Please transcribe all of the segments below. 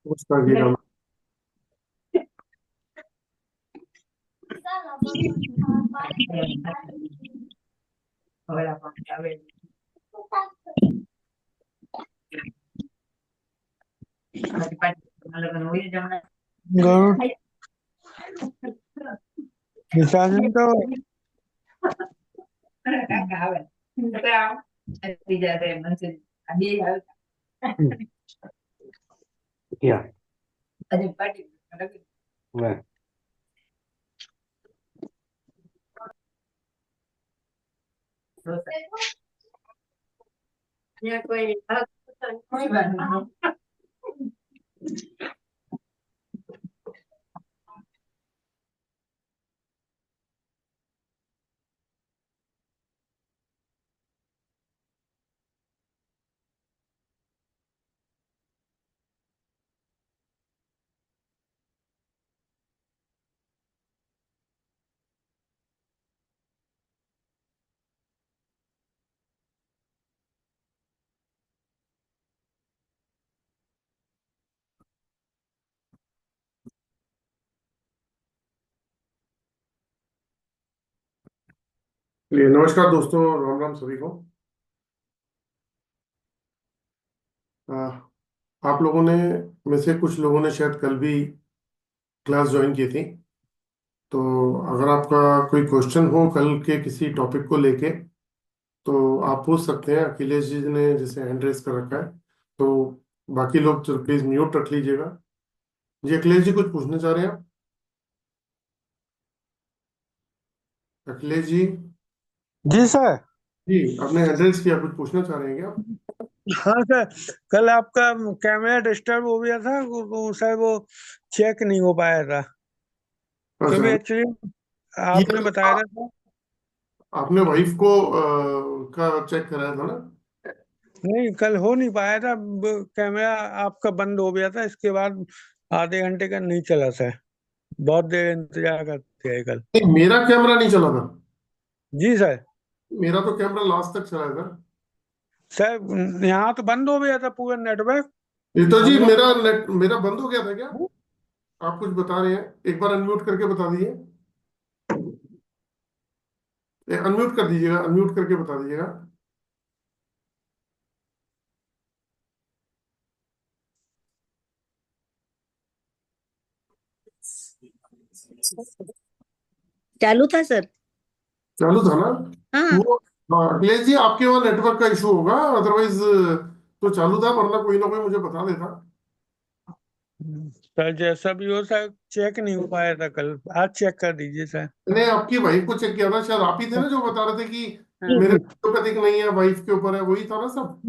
उसका भी नाम गरुड़ विसर्जन तो क्या मैं चलिए, नमस्कार दोस्तों, राम राम सभी को। आ, आप लोगों ने में से कुछ लोगों ने शायद कल भी क्लास ज्वाइन की थी। तो अगर आपका कोई क्वेश्चन हो कल के किसी टॉपिक को लेके तो आप पूछ सकते हैं। अखिलेश जी ने जैसे हैंड रेस कर रखा है, तो बाकी लोग तो प्लीज म्यूट रख लीजिएगा। जी अखिलेश जी, कुछ पूछना चाह रहे हैं आप? अखिलेश जी। जी सर। जी, आपने हैंड रेस किया, कुछ पूछना चाह रहे हैं क्या आप? हाँ सर, कल आपका कैमरा डिस्टर्ब हो गया था, सर वो चेक नहीं हो पाया था। अच्छा। क्योंकि एक्चुअली ये आपने बताया था सर। आपने वाइफ को का चेक कराया था ना? नहीं, कल हो नहीं पाया था। कैमरा आपका बंद हो गया था, इसके बाद आधे घंटे का नहीं चला सर। बहुत देर इंतजार करते हैं कल। नहीं, मेरा कैमरा नहीं चला था। जी सर। मेरा तो कैमरा लास्ट तक चला था। सर यहाँ तो बंद हो गया था पूरा नेटवर्क। ये तो जी हम लोग मेरा नेट मेरा बंद हो गया था क्या? आप कुछ बता रहे हैं, एक बार अनम्यूट करके बता दीजिए। अनम्यूट कर दीजिएगा, अनम्यूट करके बता दीजिएगा। चालू था सर। चालू था ना? हाँ। वो हाँ, अखिलेश जी आपके वहाँ नेटवर्क का इशू होगा, अदरवाइज तो चालू था, वरना कोई ना कोई मुझे बता देता। सर जैसा भी हो सर, चेक नहीं हो पाया था कल। आज चेक कर दीजिए सर। मैंने आपकी वाइफ को चेक किया था, शायद आप ही थे ना जो बता रहे थे कि मेरे जी बच्चों का दिख नहीं है, वाइफ के ऊपर है, वही था ना सब?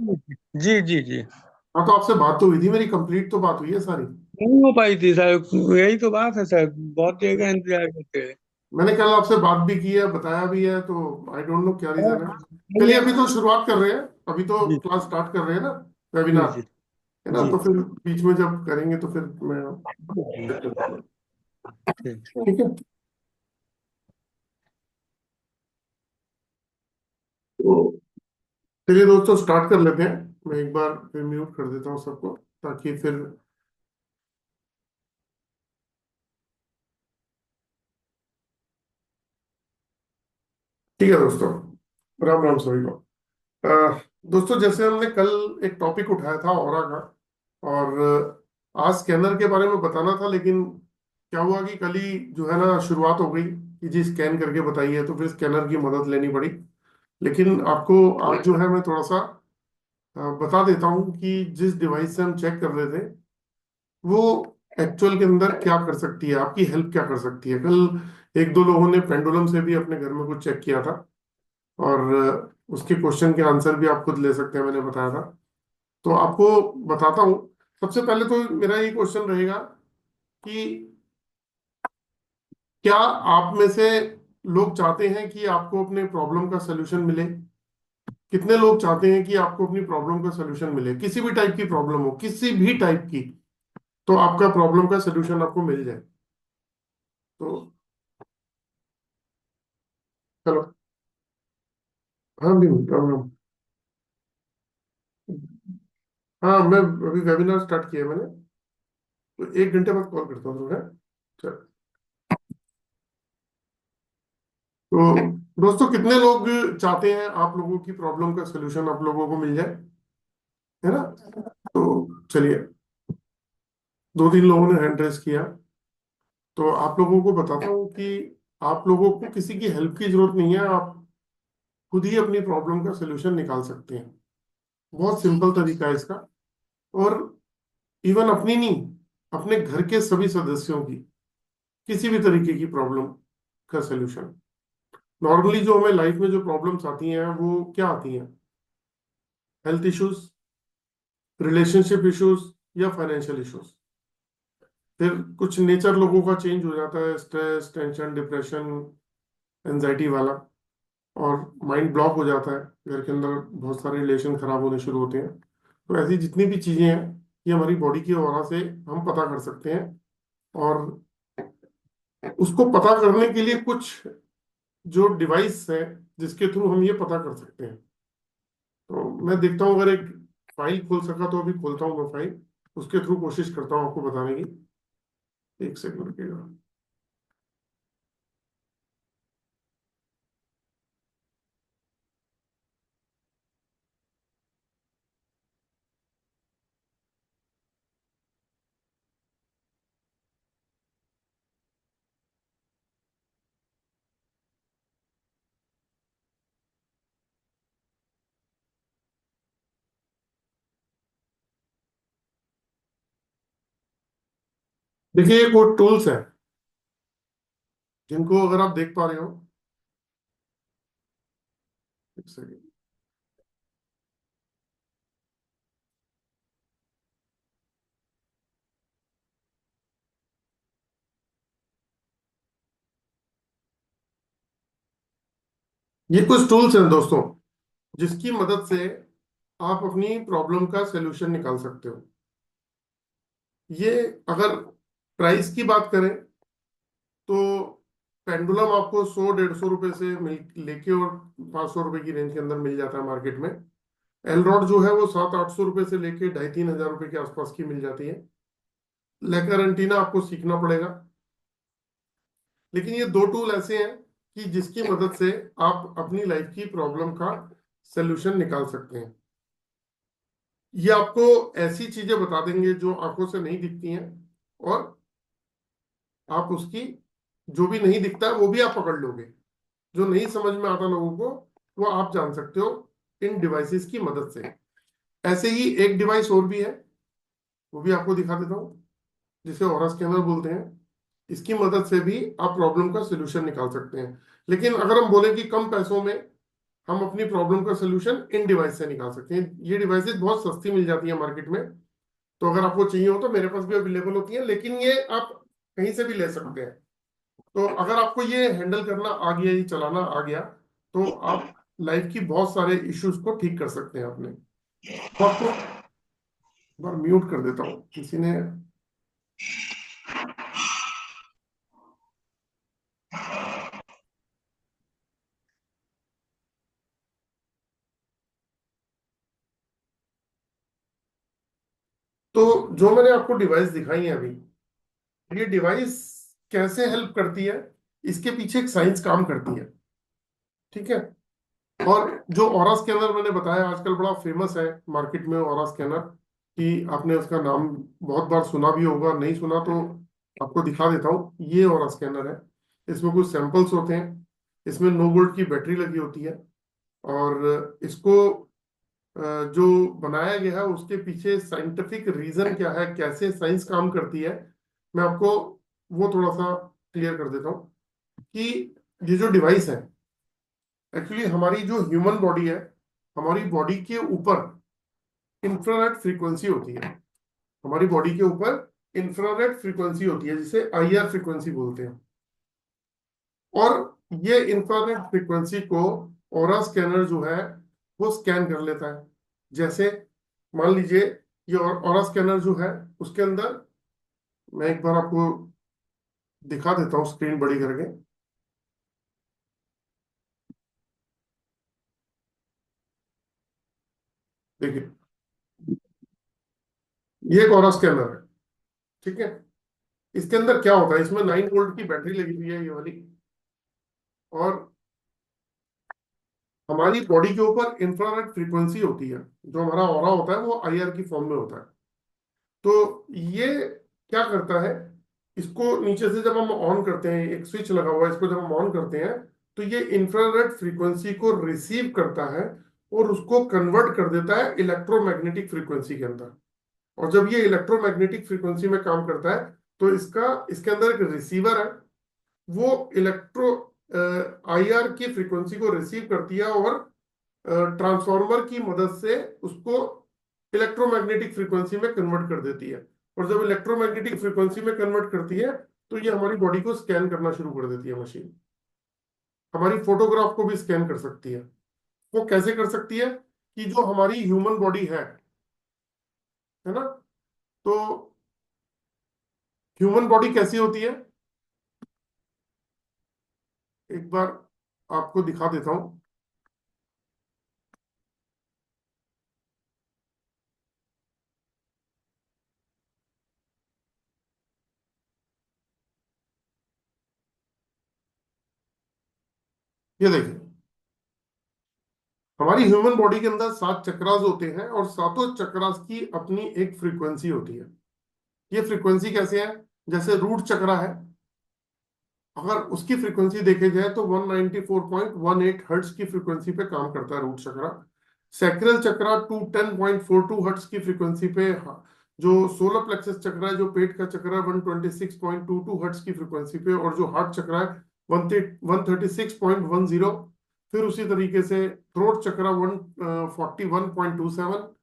जी जी जी। हाँ, तो आपसे बात तो हुई थी मेरी, कंप्लीट तो बात हुई है सारी। नहीं हो पाई थी सर, यही तो बात है सर, बहुत देर का इंतजार करते हैं। मैंने कल आपसे बात भी की है, बताया भी है, तो आई डोंट नो क्या रीजन है। नहीं चलिए, है। अभी तो शुरुआत कर रहे हैं, अभी तो जी क्लास स्टार्ट कर रहे हैं ना, जी वेबिनार, जी है ना? जी। तो फिर बीच में जब करेंगे तो फिर मैं ठीक। ठीक है। तो चलिए दोस्तों, स्टार्ट कर लेते हैं। मैं एक बार फिर म्यूट कर देता हूँ सबको, ताकि फिर ठीक है दोस्तों। राम राम सभी को। दोस्तों, जैसे हमने कल एक टॉपिक उठाया था ऑरा का, और आज स्कैनर के बारे में बताना था, लेकिन क्या हुआ कि कल ही जो है ना शुरुआत हो गई कि जी स्कैन करके बताइए, तो फिर स्कैनर की मदद लेनी पड़ी। लेकिन आपको आज जो है मैं थोड़ा सा बता देता हूँ कि जिस डिवाइस से हम चेक कर रहे थे वो एक्चुअल के अंदर क्या कर सकती है, आपकी हेल्प क्या कर सकती है। कल एक दो लोगों ने पेंडुलम से भी अपने घर में कुछ चेक किया था, और उसके क्वेश्चन के आंसर भी आप खुद ले सकते हैं, मैंने बताया था। तो आपको बताता हूँ। सबसे पहले तो मेरा ये क्वेश्चन रहेगा कि क्या आप में से लोग चाहते हैं कि आपको अपने प्रॉब्लम का सलूशन मिले? कितने लोग चाहते हैं कि आपको अपनी प्रॉब्लम का सलूशन मिले? किसी भी टाइप की प्रॉब्लम हो, किसी भी टाइप की, तो आपका प्रॉब्लम का सलूशन आपको मिल जाए। तो चलो। हाँ भी प्रॉब्लम। हाँ, मैं अभी वेबिनार स्टार्ट किया है मैंने, तो 1 घंटे बाद कॉल करता हूँ तुम्हें। चलो। तो दोस्तों, कितने लोग चाहते हैं आप लोगों की प्रॉब्लम का सलूशन आप लोगों को मिल जाए, है ना? तो चलिए, 2-3 लोगों ने हैंड रेस किया। तो आप लोगों को बताता हूँ कि आप लोगों को किसी की हेल्प की जरूरत नहीं है, आप खुद ही अपनी प्रॉब्लम का सलूशन निकाल सकते हैं। बहुत सिंपल तरीका है इसका। और इवन अपनी नहीं, अपने घर के सभी सदस्यों की किसी भी तरीके की प्रॉब्लम का सलूशन। नॉर्मली जो हमें लाइफ में जो प्रॉब्लम्स आती हैं वो क्या आती हैं? हेल्थ इश्यूज, रिलेशनशिप इश्यूज, या फाइनेंशियल इश्यूज। फिर कुछ नेचर लोगों का चेंज हो जाता है, स्ट्रेस, टेंशन, डिप्रेशन, एंजाइटी वाला, और माइंड ब्लॉक हो जाता है। घर के अंदर बहुत सारे रिलेशन खराब होने शुरू होते हैं। तो ऐसी जितनी भी चीजें हैं, ये हमारी बॉडी की ऑरा से हम पता कर सकते हैं। और उसको पता करने के लिए कुछ जो डिवाइस है जिसके थ्रू हम ये पता कर सकते हैं। तो मैं देखता हूँ, अगर एक फाइल खोल सका तो अभी खोलता हूँ मैं फाइल, उसके थ्रू कोशिश करता हूँ आपको बताने की। 1 सेकंड रुकिएगा। देखिए, ये कोड टूल्स है जिनको अगर आप देख पा रहे हो। 1 सेकंड। ये कुछ टूल्स हैं दोस्तों, जिसकी मदद से आप अपनी प्रॉब्लम का सलूशन निकाल सकते हो। ये, अगर प्राइस की बात करें तो पेंडुलम आपको 100-150 रुपए से मिल लेके और 500 रुपए की रेंज के अंदर मिल जाता है मार्केट में। एलरॉड जो है वो 700-800 रुपए से लेके 2500-3000 रुपए के आसपास की मिल जाती है। लेकर एंटीना आपको सीखना पड़ेगा। लेकिन ये दो टूल ऐसे हैं कि जिसकी मदद से आप अपनी लाइफ की प्रॉब्लम का सलूशन निकाल सकते हैं। ये आपको ऐसी चीजें बता देंगे जो आंखों से नहीं दिखती हैं, और आप उसकी, जो भी नहीं दिखता है वो भी आप पकड़ लोगे। जो नहीं समझ में आता लोगों को, वो आप जान सकते हो इन डिवाइसेस की मदद से। ऐसे ही एक डिवाइस और भी है, वो भी आपको दिखा देता हूँ, जिसे ऑरा स्कैनर बोलते हैं। इसकी मदद से भी आप प्रॉब्लम का सलूशन निकाल सकते हैं। लेकिन अगर हम बोले कि कम पैसों में हम अपनी प्रॉब्लम का सलूशन इन डिवाइस से निकाल सकते हैं, ये डिवाइसेस बहुत सस्ती मिल जाती है मार्केट में। तो अगर आपको चाहिए हो तो मेरे पास भी अवेलेबल होती है, लेकिन ये आप कहीं से भी ले सकते हैं। तो अगर आपको ये हैंडल करना आ गया, ये चलाना आ गया, तो आप लाइफ की बहुत सारे इश्यूज को ठीक कर सकते हैं अपने। तो आपको एक बार म्यूट कर देता हूँ, किसी ने। तो जो मैंने आपको डिवाइस दिखाई है अभी, ये डिवाइस कैसे हेल्प करती है, इसके पीछे एक साइंस काम करती है। ठीक है? और जो ऑरा स्कैनर मैंने बताया आजकल बड़ा फेमस है मार्केट में, ऑरा स्कैनर, कि आपने उसका नाम बहुत बार सुना भी होगा, नहीं सुना तो आपको दिखा देता हूँ। ये ऑरा स्कैनर है। इसमें कुछ सैंपल्स होते हैं, इसमें 9 वोल्ट की बैटरी लगी होती है, और इसको जो बनाया गया है उसके पीछे साइंटिफिक रीजन क्या है, कैसे साइंस काम करती है, मैं आपको वो थोड़ा सा क्लियर कर देता हूँ। कि ये जो डिवाइस है, एक्चुअली हमारी जो ह्यूमन बॉडी है, हमारी बॉडी के ऊपर इंफ्रारेड फ्रीक्वेंसी होती है। हमारी बॉडी के ऊपर इंफ्रारेड फ्रीक्वेंसी होती है, जिसे आईआर फ्रीक्वेंसी बोलते हैं। और ये इंफ्रारेड फ्रीक्वेंसी को ऑरा स्कैनर जो है वो स्कैन कर लेता है। जैसे मान लीजिए ये ऑरा स्कैनर जो है, उसके अंदर मैं एक बार आपको दिखा देता हूँ स्क्रीन बड़ी करके। देखिए, ये एक ऑरा स्कैनर है, ठीक है। इसके अंदर क्या होता है, इसमें 9 वोल्ट की बैटरी लगी हुई है, ये वाली। और हमारी बॉडी के ऊपर इंफ्रारेड फ्रीक्वेंसी होती है, जो हमारा ऑरा होता है वो आईआर की फॉर्म में होता है। तो ये क्या करता है, इसको नीचे से जब हम ऑन करते हैं, एक स्विच लगा हुआ है, इसको जब हम ऑन करते हैं तो ये इंफ्रारेड फ्रीक्वेंसी को रिसीव करता है और उसको कन्वर्ट कर देता है इलेक्ट्रोमैग्नेटिक फ्रीक्वेंसी के अंदर। और जब ये इलेक्ट्रोमैग्नेटिक फ्रीक्वेंसी में काम करता है तो इसके अंदर एक रिसीवर है, वो इलेक्ट्रो आईआर की फ्रीक्वेंसी को रिसीव करती है और ट्रांसफार्मर की मदद से उसको इलेक्ट्रोमैग्नेटिक फ्रीक्वेंसी में कन्वर्ट कर देती है। और जब इलेक्ट्रोमैग्नेटिक फ्रीक्वेंसी में कन्वर्ट करती है तो ये हमारी बॉडी को स्कैन करना शुरू कर देती है मशीन। हमारी फोटोग्राफ को भी स्कैन कर सकती है। वो कैसे कर सकती है, कि जो हमारी ह्यूमन बॉडी है ना, तो ह्यूमन बॉडी कैसी होती है, एक बार आपको दिखा देता हूं। ये देखिए, हमारी ह्यूमन बॉडी के अंदर 7 चक्रास होते हैं और सातों चक्रास की अपनी एक फ्रीक्वेंसी होती है। ये फ्रीक्वेंसी कैसे है, जैसे रूट चक्रा है, अगर उसकी फ्रीक्वेंसी देखे जाए तो 194.18 हर्ट्ज की फ्रीक्वेंसी पे काम करता है रूट चक्रा। सैक्रल चक्रा 210.42 हर्ट्ज की फ्रीक्वेंसी पे, जो सोलर प्लेक्सस चक्रा है, जो पेट का चक्रा है, 126.22 हर्ट्ज की फ्रीक्वेंसी पे, और जो हार्ट चक्रा है 136.10। फिर उसी तरीके से थ्रोट चक्रा 141.27,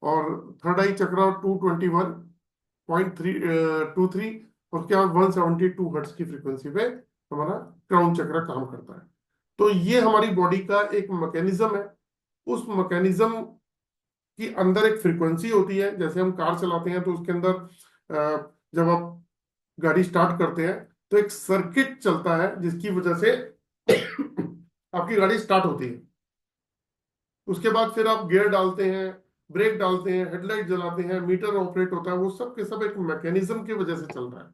और थर्ड आई चक्रा 221.23, और उसके बाद 172 हर्ट्ज की फ्रीक्वेंसी पे हमारा क्राउन चक्र काम करता है। तो ये हमारी बॉडी का एक मैकेनिज्म है। उस मैकेनिज्म की अंदर एक फ्रीक्वेंसी होती है। जैसे हम कार चलाते हैं तो उसके अंदर जब आप गाड़ी स्टार्ट करते हैं तो एक सर्किट चलता है जिसकी वजह से आपकी गाड़ी स्टार्ट होती है। उसके बाद फिर आप गियर डालते हैं, ब्रेक डालते हैं, हेडलाइट जलाते हैं, मीटर ऑपरेट होता है, वो सब के सब एक मैकेनिज्म की वजह से चल रहा है।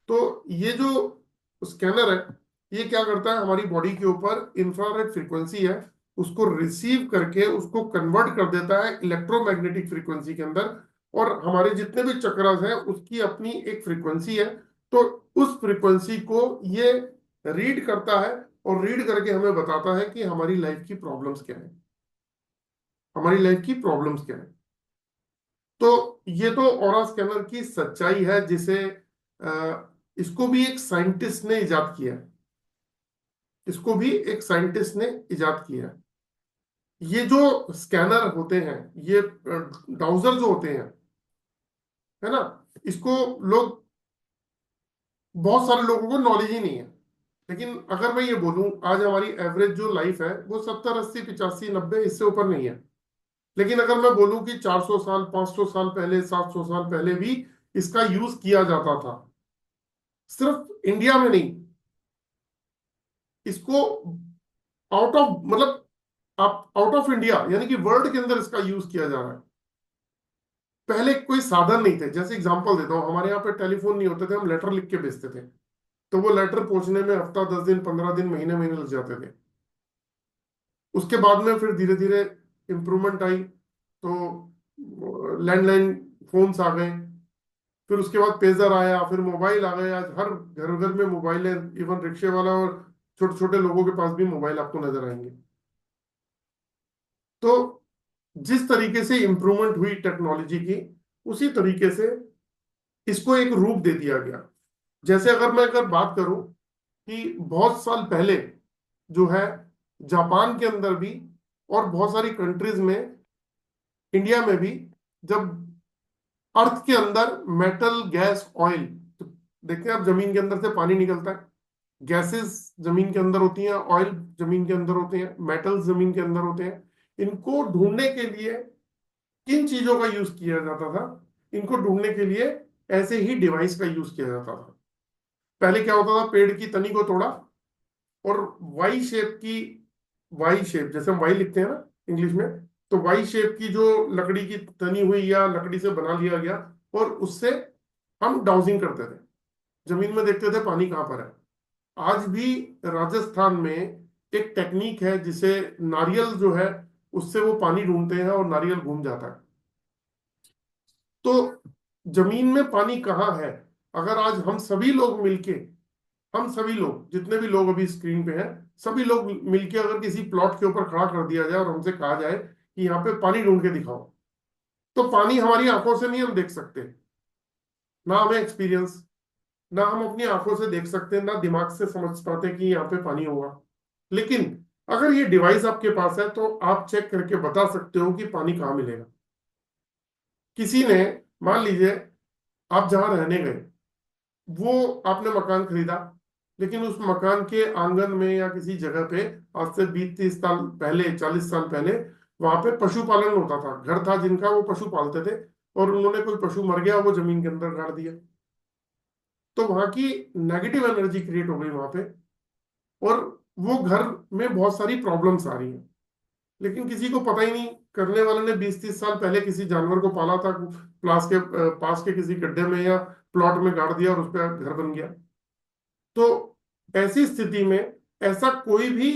तो ये जो स्कैनर है, ये क्या करता है, हमारी बॉडी के ऊपर इंफ्रारेड फ्रीक्वेंसी है, उसको रिसीव करके उसको कन्वर्ट कर देता है इलेक्ट्रोमैग्नेटिक फ्रीक्वेंसी के अंदर। और हमारे जितने भी चक्रास हैं उसकी अपनी एक फ्रीक्वेंसी है। तो उस फ्रीक्वेंसी को ये रीड करता है, और रीड करके हमें बताता है कि हमारी लाइफ की प्रॉब्लम्स क्या है, हमारी लाइफ की प्रॉब्लम्स क्या है। तो ये तो ऑरा स्कैनर की सच्चाई है, जिसे इसको भी एक साइंटिस्ट ने इजाद किया है। इसको भी एक साइंटिस्ट ने इजाद किया है। ये जो स्कैनर होते हैं, ये डाउजर जो होते हैं, है ना, इसको लोग, बहुत सारे लोगों को नॉलेज ही नहीं है। लेकिन अगर मैं ये बोलूं, आज हमारी एवरेज जो लाइफ है वो 70 80 85 90, इससे ऊपर नहीं है। लेकिन अगर मैं बोलूं कि 400 साल 500 साल पहले 700 साल पहले भी इसका यूज किया जाता था, सिर्फ इंडिया में नहीं, इसको आउट ऑफ, मतलब आप आउट ऑफ इंडिया यानी कि वर्ल्ड के अंदर इसका यूज किया जा रहा है। पहले कोई साधन नहीं थे। जैसे एग्जांपल देता हूं, हमारे यहाँ पे टेलीफोन नहीं होते थे, हम लेटर लिख के भेजते थे, तो वो लेटर पहुंचने में हफ्ता 10 दिन 15 दिन महीने महीने लग जाते थे। उसके बाद में फिर धीरे धीरे इम्प्रूवमेंट आई, तो लैंडलाइन फोन्स आ गए, फिर उसके बाद पेजर आया, फिर मोबाइल आ गए। आज हर घर घर में मोबाइल है, इवन रिक्शे वाला और छोटे छोटे लोगों के पास भी मोबाइल आपको नजर आएंगे। तो जिस तरीके से इम्प्रूवमेंट हुई टेक्नोलॉजी की, उसी तरीके से इसको एक रूप दे दिया गया। जैसे अगर बात करूं कि बहुत साल पहले जो है, जापान के अंदर भी और बहुत सारी कंट्रीज में, इंडिया में भी, जब अर्थ के अंदर मेटल, गैस, ऑयल, तो देखते हैं आप जमीन के अंदर से पानी निकलता है, गैसेस जमीन के अंदर होती हैं, ऑयल जमीन के अंदर होते हैं, मेटल्स जमीन के अंदर होते हैं। इनको ढूंढने के लिए किन चीजों का यूज किया जाता था? इनको ढूंढने के लिए ऐसे ही डिवाइस का यूज किया जाता था। पहले क्या होता था, पेड़ की तनी को तोड़ा और वाई शेप की, वाई शेप जैसे हम वाई लिखते हैं ना इंग्लिश में, तो वाई शेप की जो लकड़ी की तनी हुई या लकड़ी से बना लिया गया, और उससे हम डाउजिंग करते थे, जमीन में देखते थे पानी कहाँ पर है। आज भी राजस्थान में एक टेक्निक है जिसे नारियल जो है उससे वो पानी ढूंढते हैं और नारियल घूम जाता है। तो जमीन में पानी कहाँ है? अगर आज हम सभी लोग मिलके, हम सभी लोग जितने भी लोग अभी स्क्रीन पे हैं, सभी लोग मिलके अगर किसी प्लॉट के ऊपर खड़ा कर दिया जाए और हमसे कहा जाए कि यहाँ पे पानी ढूंढ के दिखाओ, तो पानी हमारी आंखों से नहीं हम देख सकते, ना हमें एक्सपीरियंस, ना हम अपनी आंखों से देख सकते हैं, ना दिमाग से समझ पाते कि यहाँ पे पानी होगा। लेकिन अगर ये डिवाइस आपके पास है तो आप चेक करके बता सकते हो कि पानी कहाँ मिलेगा। किसी ने, मान लीजिए आप जहां रहने गए, वो आपने मकान खरीदा, लेकिन उस मकान के आंगन में या किसी जगह पे आज से 20-30 साल पहले, 40 साल पहले, वहां पे पशुपालन होता था, घर था जिनका, वो पशु पालते थे, और उन्होंने कोई पशु मर गया, वो जमीन के अंदर गाड़ दिया, तो वहां की नेगेटिव एनर्जी क्रिएट हो गई वहां पे, और वो घर में बहुत सारी प्रॉब्लम्स आ रही हैं। लेकिन किसी को पता ही नहीं, करने वाले ने 20-30 साल पहले किसी जानवर को पाला था, पास के किसी गड्ढे में या प्लॉट में गाड़ दिया और उस पर घर बन गया। तो ऐसी स्थिति में ऐसा कोई भी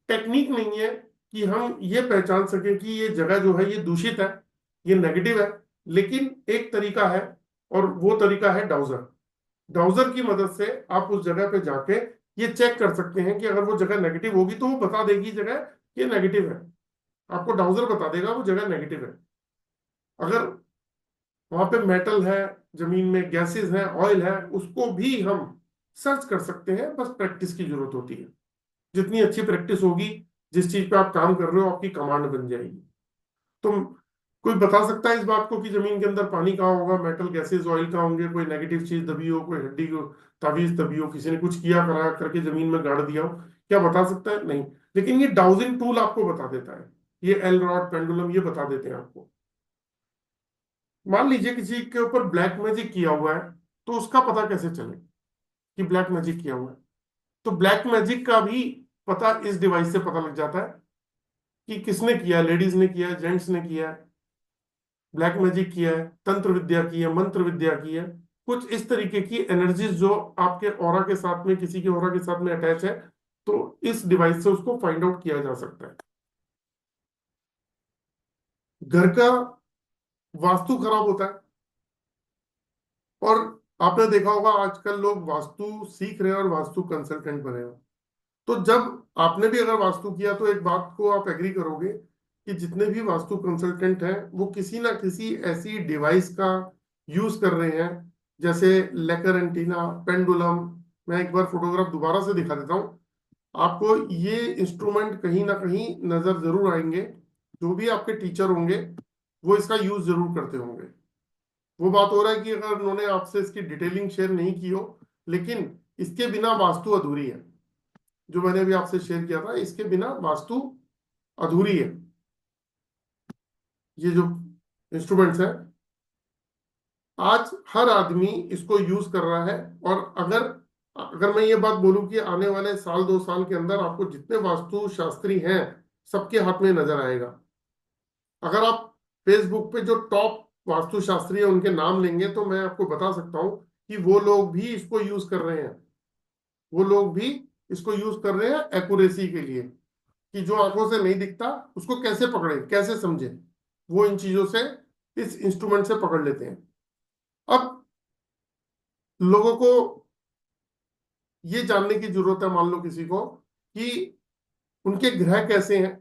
टेक्निक नहीं है कि हम ये पहचान सकें कि ये जगह जो है ये दूषित है, ये नेगेटिव है। लेकिन एक तरीका है, और वो तरीका है डाउजर। डाउजर की मदद से आप उस जगह पे जाके ये चेक कर सकते हैं कि अगर वो जगह नेगेटिव होगी तो वो बता देगी जगह ये नेगेटिव है, आपको डाउजर बता देगा वो जगह नेगेटिव है। अगर वहां पे मेटल है, जमीन में गैसेस हैं, ऑयल है, उसको भी हम सर्च कर सकते हैं, बस प्रैक्टिस की जरूरत होती है। जितनी अच्छी प्रैक्टिस होगी, जिस चीज पे आप काम कर रहे हो, आपकी कमांड बन जाएगी। तो कोई बता सकता है इस बात को कि जमीन के अंदर पानी कहाँ होगा, मेटल, गैसेस, ऑयल कहाँ होंगे? कोई नेगेटिव चीज दबी हो, कोई हड्डी को तावीज दबी हो, किसी ने कुछ किया करा करके जमीन में गाड़ दिया हो, क्या बता सकता है? नहीं। लेकिन ये डाउजिंग टूल आपको बता देता है, ये एल रॉड, पेंडुलम, ये बता देते हैं आपको। मान लीजिए किसी के ऊपर ब्लैक मैजिक किया हुआ है, तो उसका पता कैसे चले कि ब्लैक मैजिक किया हुआ है? तो ब्लैक मैजिक का भी पता इस डिवाइस से पता लग जाता है कि किसने किया है, लेडीज ने किया है, जेंट्स ने किया है, ब्लैक मैजिक किया है, तंत्र विद्या की है, मंत्र विद्या की है। कुछ इस तरीके की एनर्जीज जो आपके ऑरा के साथ में, किसी के ऑरा के साथ में अटैच है, तो इस डिवाइस से उसको फाइंड आउट किया जा सकता है। घर का वास्तु खराब होता है, और आपने देखा होगा आजकल लोग वास्तु सीख रहे हैं और वास्तु कंसल्टेंट बने हैं। तो जब आपने भी अगर वास्तु किया तो एक बात को आप एग्री करोगे कि जितने भी वास्तु कंसल्टेंट हैं वो किसी ना किसी ऐसी डिवाइस का यूज कर रहे हैं, जैसे लेकर एंटीना, पेंडुलम। मैं एक बार फोटोग्राफ दोबारा से दिखा देता हूँ आपको। ये इंस्ट्रूमेंट कहीं ना कहीं नजर जरूर आएंगे, जो भी आपके टीचर होंगे वो इसका यूज जरूर करते होंगे। वो बात हो रहा है कि अगर उन्होंने आपसे इसकी डिटेलिंग शेयर नहीं की हो, लेकिन इसके बिना वास्तु अधूरी है। जो मैंने अभी आपसे शेयर किया था, इसके बिना वास्तु अधूरी है। ये जो इंस्ट्रूमेंट्स हैं, आज हर आदमी इसको यूज कर रहा है। और अगर अगर मैं ये बात बोलूं कि आने वाले साल 2 साल के अंदर आपको जितने वास्तु शास्त्री हैं सबके हाथ में नजर आएगा। अगर आप फेसबुक पे जो टॉप वास्तु शास्त्री है उनके नाम लेंगे, तो मैं आपको बता सकता हूं कि वो लोग भी इसको यूज कर रहे हैं। वो लोग भी इसको यूज कर रहे हैं एक्यूरेसी के लिए। कि जो आंखों से नहीं दिखता उसको कैसे पकड़े, कैसे समझे, वो इन चीजों से, इस इंस्ट्रूमेंट से पकड़ लेते हैं। अब लोगों को ये जानने की जरूरत है, मान लो किसी को, कि उनके ग्रह कैसे हैं,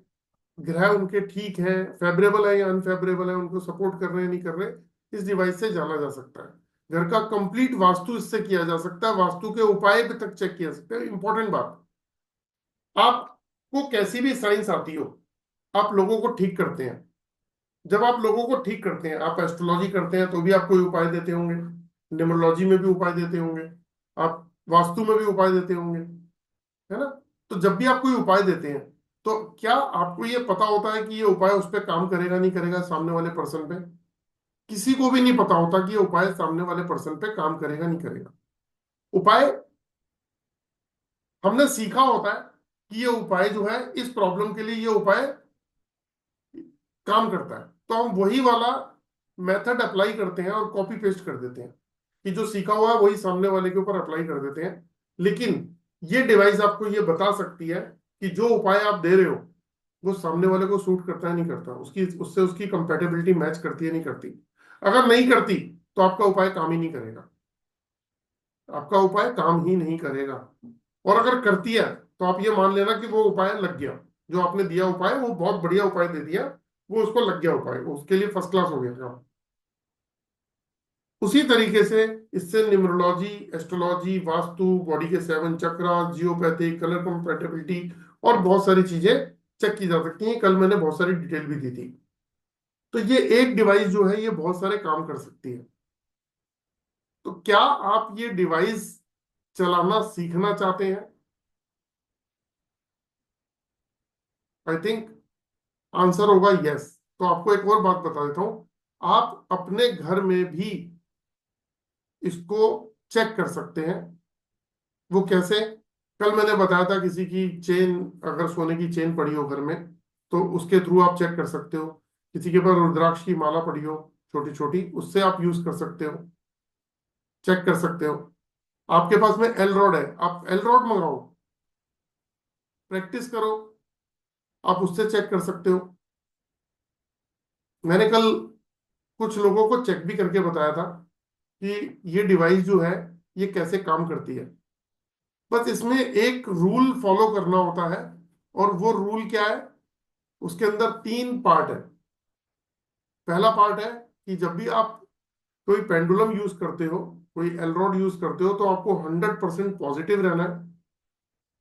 ग्रह उनके ठीक है, फेवरेबल है या अनफेवरेबल है, उनको सपोर्ट कर रहे हैं नहीं कर रहे, इस डिवाइस से जाना जा सकता है। घर का कंप्लीट वास्तु इससे किया जा सकता है, वास्तु के उपाय भी तक चेक किया जा सकता है। इंपॉर्टेंट बात, आपको कैसी भी साइंस आती हो, आप लोगों को ठीक करते हैं। जब आप लोगों को ठीक करते हैं, आप एस्ट्रोलॉजी करते हैं तो भी आप कोई उपाय देते होंगे, न्यूमरोलॉजी में भी उपाय देते होंगे, आप वास्तु में भी उपाय देते होंगे, है ना? तो जब भी आप कोई उपाय देते हैं, तो क्या आपको ये पता होता है कि ये उपाय उस पर काम करेगा नहीं करेगा, सामने वाले पर्सन पे? किसी को भी नहीं पता होता कि ये उपाय सामने वाले पर्सन पे काम करेगा नहीं करेगा। उपाय हमने सीखा होता है कि ये उपाय जो है, इस प्रॉब्लम के लिए ये उपाय काम करता है, तो हम वही वाला मेथड अप्लाई करते हैं और कॉपी पेस्ट कर देते हैं, कि जो सीखा हुआ है वही सामने वाले के ऊपर अप्लाई कर देते हैं। लेकिन ये डिवाइस आपको ये बता सकती है कि जो उपाय आप दे रहे हो वो सामने वाले को सूट करता है नहीं करता, उसकी उससे उसकी कंपेटेबिलिटी मैच करती है नहीं करती। अगर नहीं करती तो आपका उपाय काम ही नहीं करेगा, आपका उपाय काम ही नहीं करेगा। और अगर करती है तो आप ये मान लेना कि वो उपाय लग गया, जो आपने दिया उपाय वो बहुत बढ़िया उपाय दे दिया, वो उसको लग गया उपाय, वो उसके लिए फर्स्ट क्लास हो गया काम। उसी तरीके से इससे न्यूमरोलॉजी, एस्ट्रोलॉजी, वास्तु, बॉडी के 7 चक्रा, जियोपैथी, कलर कंपैटिबिलिटी और बहुत सारी चीजें चेक की जा सकती हैं। कल मैंने बहुत सारी डिटेल भी दी थी। तो ये एक डिवाइस जो है ये बहुत सारे काम कर सकती है। तो क्या आप ये डिवाइस चलाना सीखना चाहते हैं? आई थिंक आंसर होगा यस। तो आपको एक और बात बता देता हूं, आप अपने घर में भी इसको चेक कर सकते हैं। वो कैसे? कल मैंने बताया था, किसी की चेन, अगर सोने की चेन पड़ी हो घर में तो उसके थ्रू आप चेक कर सकते हो। किसी के पास रुद्राक्ष की माला पड़ी हो छोटी छोटी, उससे आप यूज कर सकते हो, चेक कर सकते हो। आपके पास में एल रॉड है, आप एल रॉड मंगाओ, प्रैक्टिस करो, आप उससे चेक कर सकते हो। मैंने कल कुछ लोगों को चेक भी करके बताया था कि ये डिवाइस जो है ये कैसे काम करती है। बस इसमें एक रूल फॉलो करना होता है, और वो रूल क्या है? उसके अंदर 3 पार्ट है। पहला पार्ट है कि जब भी आप कोई पेंडुलम यूज करते हो, कोई एलरॉड यूज करते हो, तो आपको 100% पॉजिटिव रहना है,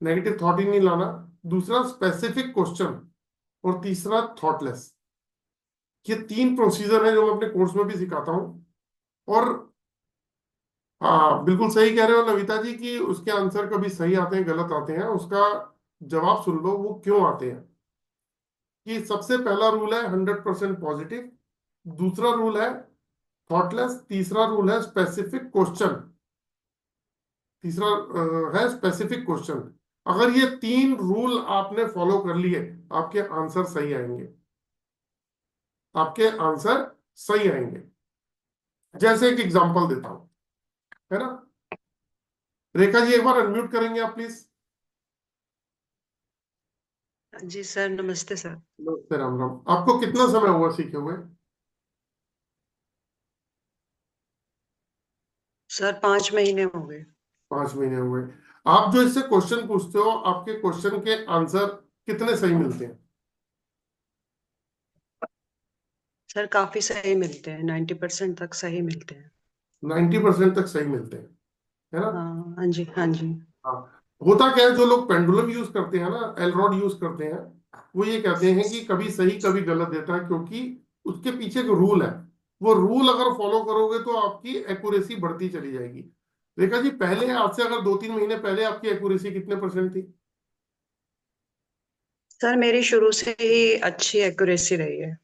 नेगेटिव थॉट ही नहीं लाना। दूसरा स्पेसिफिक क्वेश्चन, और तीसरा थॉटलेस। ये 3 प्रोसीजर है जो मैं अपने कोर्स में भी सिखाता हूँ। और हाँ, बिल्कुल सही कह रहे हो नविता जी कि उसके आंसर कभी सही आते हैं गलत आते हैं, उसका जवाब सुन लो वो क्यों आते हैं। कि सबसे पहला रूल है 100% पॉजिटिव, दूसरा रूल है थॉटलेस, तीसरा रूल है स्पेसिफिक क्वेश्चन। तीसरा है स्पेसिफिक क्वेश्चन। अगर ये 3 रूल आपने फॉलो कर लिए, आपके आंसर सही आएंगे, आपके आंसर सही आएंगे। जैसे एक एग्जांपल देता हूं, है ना? रेखा जी एक बार अनम्यूट करेंगे आप प्लीज? जी सर, नमस्ते सर। नमस्ते, राम राम। आपको कितना समय हुआ सीखे हुए? सर 5 महीने हो गए। 5 महीने हुए। आप जो इससे क्वेश्चन पूछते हो, आपके क्वेश्चन के आंसर कितने सही मिलते हैं? सर काफी सही मिलते हैं, 90% तक सही मिलते हैं। 90% तक सही मिलते हैं, है ना? हाँ हाँ जी, हाँ जी। हाँ। होता क्या है, जो लोग पेंडुलम यूज करते हैं ना, एलरॉड यूज करते हैं, वो ये कहते हैं कि कभी सही कभी गलत देता है, क्योंकि उसके पीछे एक रूल है। वो रूल अगर फॉलो करोगे तो आपकी एक्यूरेसी बढ़ती चली जाएगी। रेखा जी, पहले आज से अगर 2-3 महीने पहले आपकी एक्यूरेसी कितने परसेंट थी? सर मेरी शुरू से ही अच्छी एक्यूरेसी रही है।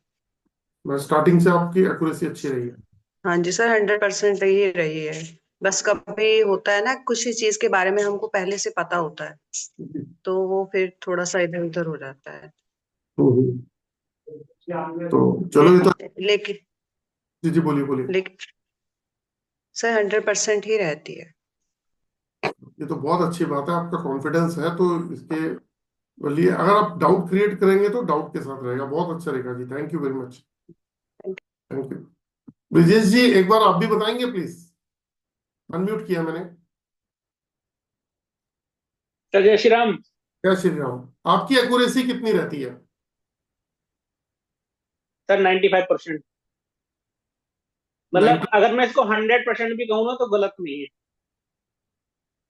मैं स्टार्टिंग से आपकी एक्यूरेसी अच्छी रही है? हाँ जी सर, 100% ही रही है। बस कभी होता है ना, कुछ ही चीज के बारे में हमको पहले से पता होता है, तो वो फिर थोड़ा सा इधर उधर हो जाता है। हम्म। तो चलो, ये तो, लेकिन जी जी, बोलिए बोलिए। लेकिन सर 100% ही रहती है। ये तो बहुत अच्छी बात है, आपका कॉन्फिडेंस है तो इसके बोलिए, अगर आप डाउट क्रिएट करेंगे तो डाउट के साथ रहेगा। बहुत अच्छा रहेगा जी, thank you very much. Thank you. Brijesh ji, एक बार आप भी बताएंगे प्लीज? अनम्यूट किया मैंने। सर जय श्री राम। क्या श्री राम। आपकी एक्यूरेसी कितनी रहती है? सर 95%। 90? मतलब अगर मैं इसको 100% भी कहूँ ना तो गलत नहीं है।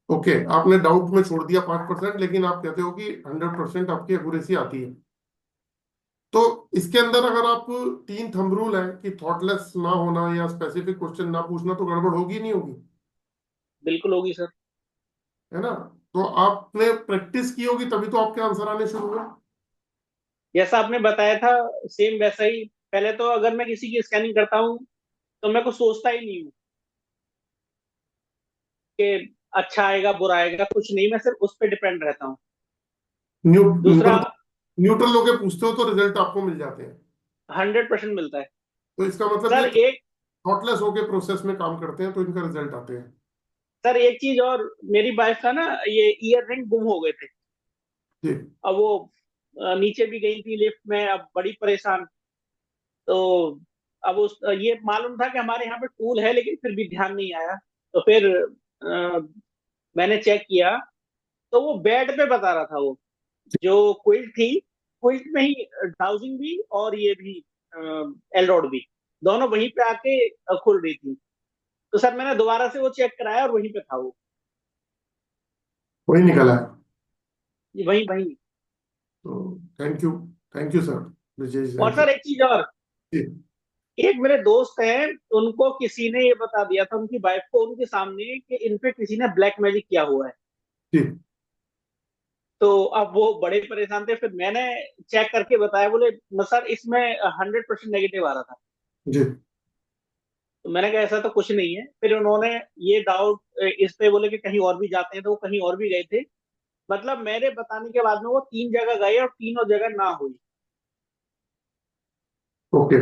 ओके, आपने डाउट में छोड़ दिया 5%, लेकिन आप कहते हो कि 100% आपकी एक्यूरेसी आती है। तो इसके अंदर अगर आप, तीन थंब रूल है कि थॉटलेस ना होना या स्पेसिफिक क्वेश्चन ना पूछना, तो गड़बड़ होगी नहीं होगी? बिल्कुल होगी सर। है ना? तो आपने प्रैक्टिस की होगी तभी तो आपके आंसर आने शुरू हुए। जैसा आपने बताया था सेम वैसा ही। पहले तो अगर मैं किसी की स्कैनिंग करता हूँ तो मैं कुछ सोचता ही नहीं हूँ कि अच्छा आएगा बुरा आएगा, कुछ नहीं, मैं सिर्फ उस पर डिपेंड रहता हूँ। दूसरा, मतलब न्यूट्रल होके पूछते हो तो रिजल्ट आपको मिल जाते हैं। 100% मिलता है। तो इसका मतलब सर ये एक थॉटलेस होके प्रोसेस में काम करते हैं तो इनका रिजल्ट आते हैं। सर एक चीज और, मेरी वाइफ का ना ये ईयर रिंग गुम हो गए थे। जी। अब वो नीचे भी गई थी लिफ्ट में, अब बड़ी परेशान। तो अब उस ये मालूम था कि हमारे यहाँ पे टूल है, लेकिन फिर भी ध्यान नहीं आया। तो फिर मैंने चेक किया तो वो बेड पे बता रहा था। वो जो क्विल्ट थी, क्विल्ट में ही डाउजिंग भी और ये भी एलरॉड भी, दोनों वहीं पे आके खुल रही थी। तो सर मैंने दोबारा से वो चेक कराया और वहीं पे था वो। वही निकला है। वहीं वहीं। तो thank you. Thank you sir. Vijay ji, और थैंक यू सर एक चीज और, जी। एक मेरे दोस्त हैं, उनको किसी ने ये बता दिया था उनकी वाइफ को उनके सामने कि इन पे किसी ने ब्लैक मैजिक किया हुआ है। जी। तो अब वो बड़े परेशान थे। फिर मैंने चेक करके बताया, बोले सर इसमें 100% नेगेटिव आ रहा था। जी। तो मैंने कहा ऐसा तो कुछ नहीं है। फिर उन्होंने ये डाउट इस पे बोले कि कहीं और भी जाते हैं, तो वो कहीं और भी गए थे। मतलब मेरे बताने के बाद में वो 3 जगह गए और तीनों जगह ना हुई। ओके,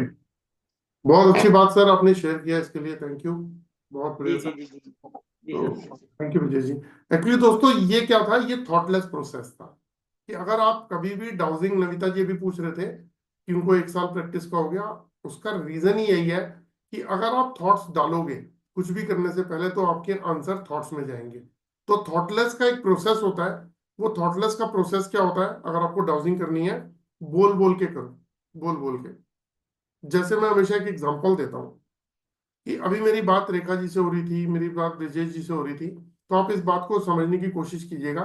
बहुत अच्छी बात सर आपने शेयर किया, इसके लिए थैंक यू। बहुत जी बढ़िया जी सर। जी जी जी तो sir. Thank you Vijay ji. Actually दोस्तों, ये क्या था, ये थॉटलेस प्रोसेस था कि अगर आप कभी भी डाउजिंग, नविता जी भी पूछ रहे थे कि उनको 1 साल प्रैक्टिस का हो गया, उसका रीजन ही यही है कि अगर आप थॉट्स डालोगे कुछ भी करने से पहले तो आपके आंसर थॉट्स में जाएंगे। तो थॉटलेस का एक प्रोसेस होता है। वो थॉटलेस का प्रोसेस क्या होता है, अगर आपको डाउजिंग करनी है, बोल बोल के करो, बोल बोल के। जैसे मैं हमेशा एक एग्जांपल देता हूँ कि अभी मेरी बात रेखा जी से हो रही थी, मेरी बात ब्रजेश जी से हो रही थी, तो आप इस बात को समझने की कोशिश कीजिएगा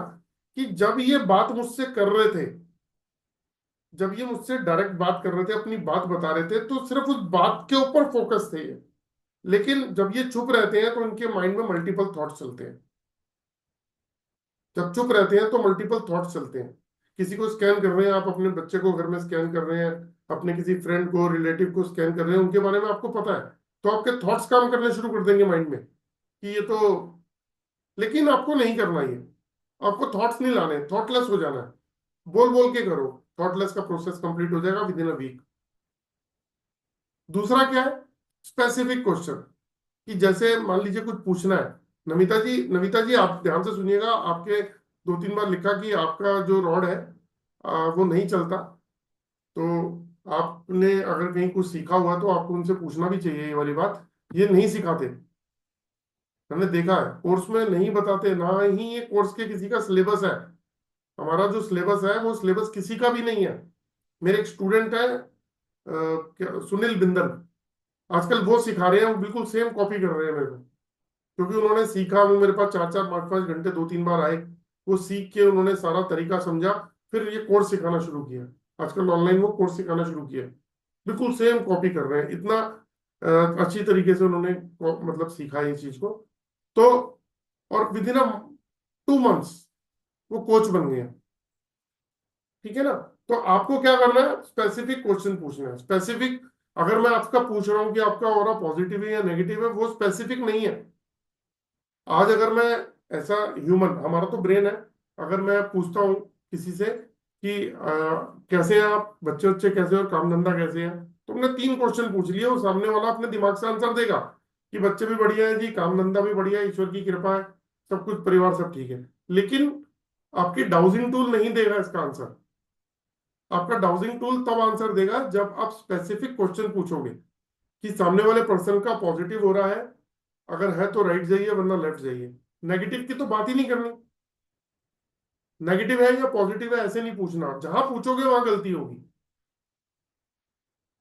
कि जब ये बात मुझसे कर रहे थे, जब ये मुझसे डायरेक्ट बात कर रहे थे, अपनी बात बता रहे थे, तो सिर्फ उस बात के ऊपर फोकस थे ये। लेकिन जब ये चुप रहते हैं तो इनके माइंड में मल्टीपल थॉट्स चलते हैं। जब चुप रहते हैं तो मल्टीपल थॉट्स चलते हैं। किसी को स्कैन कर रहे हैं आप, अपने बच्चे को घर में स्कैन कर रहे हैं, अपने किसी फ्रेंड को, रिलेटिव को स्कैन कर रहे हैं, उनके बारे में आपको पता है, तो आपके थॉट्स काम करने शुरू कर देंगे माइंड में कि ये तो। लेकिन आपको नहीं करना ये, आपको थॉट्स नहीं लाने, थॉटलेस हो जाना है। बोल बोल के करो, थॉटलेस का प्रोसेस कंप्लीट हो जाएगा विद इन अ वीक। दूसरा क्या है, स्पेसिफिक क्वेश्चन, कि जैसे मान लीजिए कुछ पूछना है। नमिता जी आप ध्यान से सुनिएगा। आपके 2-3 बार लिखा कि आपका जो रॉड है वो नहीं चलता। तो आपने अगर कहीं कुछ सीखा हुआ तो आपको उनसे पूछना भी चाहिए ये वाली बात। ये नहीं सिखाते, मैंने देखा है कोर्स में नहीं बताते, ना ही ये कोर्स के किसी का सिलेबस है। हमारा जो सिलेबस है वो सिलेबस किसी का भी नहीं है। मेरे एक स्टूडेंट है सुनील बिंदल, आजकल वो सिखा रहे हैं, वो बिल्कुल सेम कॉपी कर रहे हैं मेरे को। क्योंकि उन्होंने सीखा, वो मेरे पास 4-4 5-5 घंटे 2-3 बार आए, वो सीख के उन्होंने सारा तरीका समझा, फिर ये कोर्स सिखाना शुरू किया। आजकल ऑनलाइन वो कोर्स सिखाना शुरू किया, बिल्कुल सेम कॉपी कर रहे हैं। इतना अच्छी तरीके से उन्होंने मतलब सीखा ये चीज को। तो और विद इन अ 2 मंथ्स वो कोच बन गए। ठीक है ना? तो आपको क्या करना है, स्पेसिफिक क्वेश्चन पूछना है, स्पेसिफिक। अगर मैं आपका पूछ रहा हूं कि आपका ऑरा पॉजिटिव है या नेगेटिव है, वो स्पेसिफिक नहीं है। आज अगर मैं, ऐसा ह्यूमन हमारा तो ब्रेन है, अगर मैं पूछता हूँ किसी से कि कैसे हैं आप, बच्चे बच्चे कैसे हैं और काम धंधा कैसे है, तो हमने 3 क्वेश्चन पूछ लिए, वो सामने वाला अपने दिमाग से आंसर देगा कि बच्चे भी बढ़िया है जी, काम धंधा भी बढ़िया है, ईश्वर की कृपा है, सब कुछ परिवार सब ठीक है। लेकिन आपकी डाउजिंग टूल नहीं देगा इसका आंसर। आपका डाउजिंग टूल तब आंसर देगा जब आप स्पेसिफिक क्वेश्चन पूछोगे कि सामने वाले पर्सन का पॉजिटिव हो रहा है, अगर है तो राइट जाइए वरना लेफ्ट जाइए। नेगेटिव की तो बात ही नहीं करनी। नेगेटिव है या पॉजिटिव है ऐसे नहीं पूछना, जहां पूछोगे वहां गलती होगी।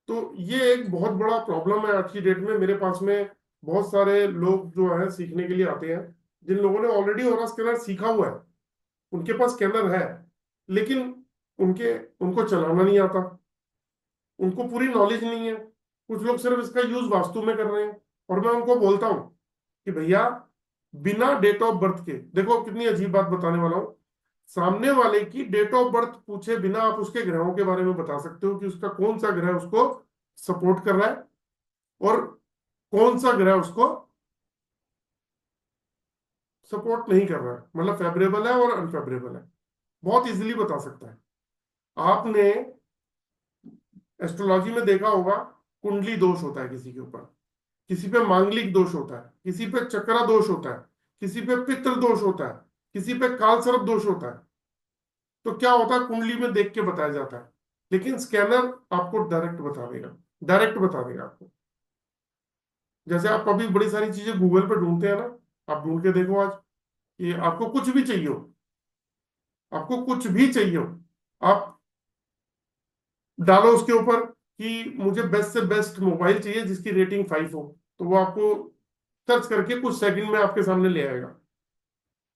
तो ये एक बहुत बड़ा प्रॉब्लम है आज की डेट में। मेरे पास में बहुत सारे लोग जो है सीखने के लिए आते हैं, जिन लोगों ने ऑलरेडी ओरा स्कैनर सीखा हुआ है, उनके पास स्कैनर है, लेकिन उनके उनको चलाना नहीं आता, उनको पूरी नॉलेज नहीं है। कुछ लोग सिर्फ इसका यूज वास्तु में कर रहे हैं। और मैं उनको बोलता हूं कि भैया, बिना डेट ऑफ बर्थ के, देखो कितनी अजीब बात बताने वाला हूं, सामने वाले की डेट ऑफ बर्थ पूछे बिना आप उसके ग्रहों के बारे में बता सकते हो कि उसका कौन सा ग्रह उसको सपोर्ट कर रहा है और कौन सा ग्रह उसको सपोर्ट नहीं कर रहा है, मतलब फेवरेबल है और अनफेवरेबल है। बहुत इजीली बता सकता है। आपने एस्ट्रोलॉजी में देखा होगा, कुंडली दोष होता है किसी के ऊपर, किसी पे मांगलिक दोष होता है, किसी पे चक्रा दोष होता है, किसी पे पितृ दोष होता है, किसी पे काल सर्प दोष होता है। तो क्या होता है, कुंडली में देख के बताया जाता है, लेकिन स्कैनर आपको डायरेक्ट बता देगा। डायरेक्ट बता देगा आपको। जैसे आप अभी बड़ी सारी चीजें गूगल पे ढूंढते हैं ना, आप ढूंढ के देखो आज, कि आपको कुछ भी चाहिए हो, आपको कुछ भी चाहिए हो, आप डालो उसके ऊपर कि मुझे बेस्ट से बेस्ट मोबाइल चाहिए जिसकी रेटिंग 5 हो, तो वो आपको सर्च करके कुछ सेकंड में आपके सामने ले आएगा।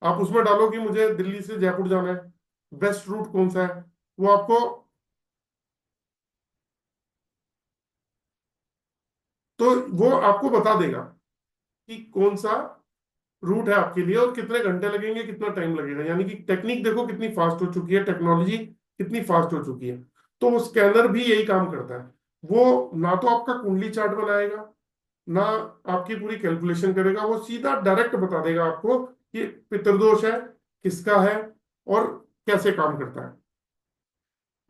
आप उसमें डालो कि मुझे दिल्ली से जयपुर जाना है, बेस्ट रूट कौन सा है, वो आपको, तो वो आपको बता देगा कि कौन सा रूट है आपके लिए और कितने घंटे लगेंगे, कितना टाइम लगेगा। यानी कि टेक्निक देखो कितनी फास्ट हो चुकी है, टेक्नोलॉजी कितनी फास्ट हो चुकी है। तो वो स्कैनर भी यही काम करता है। वो ना तो आपका कुंडली चार्ट बनाएगा, ना आपकी पूरी कैलकुलेशन करेगा, वो सीधा डायरेक्ट बता देगा आपको कि पितृदोष है, किसका है और कैसे काम करता है।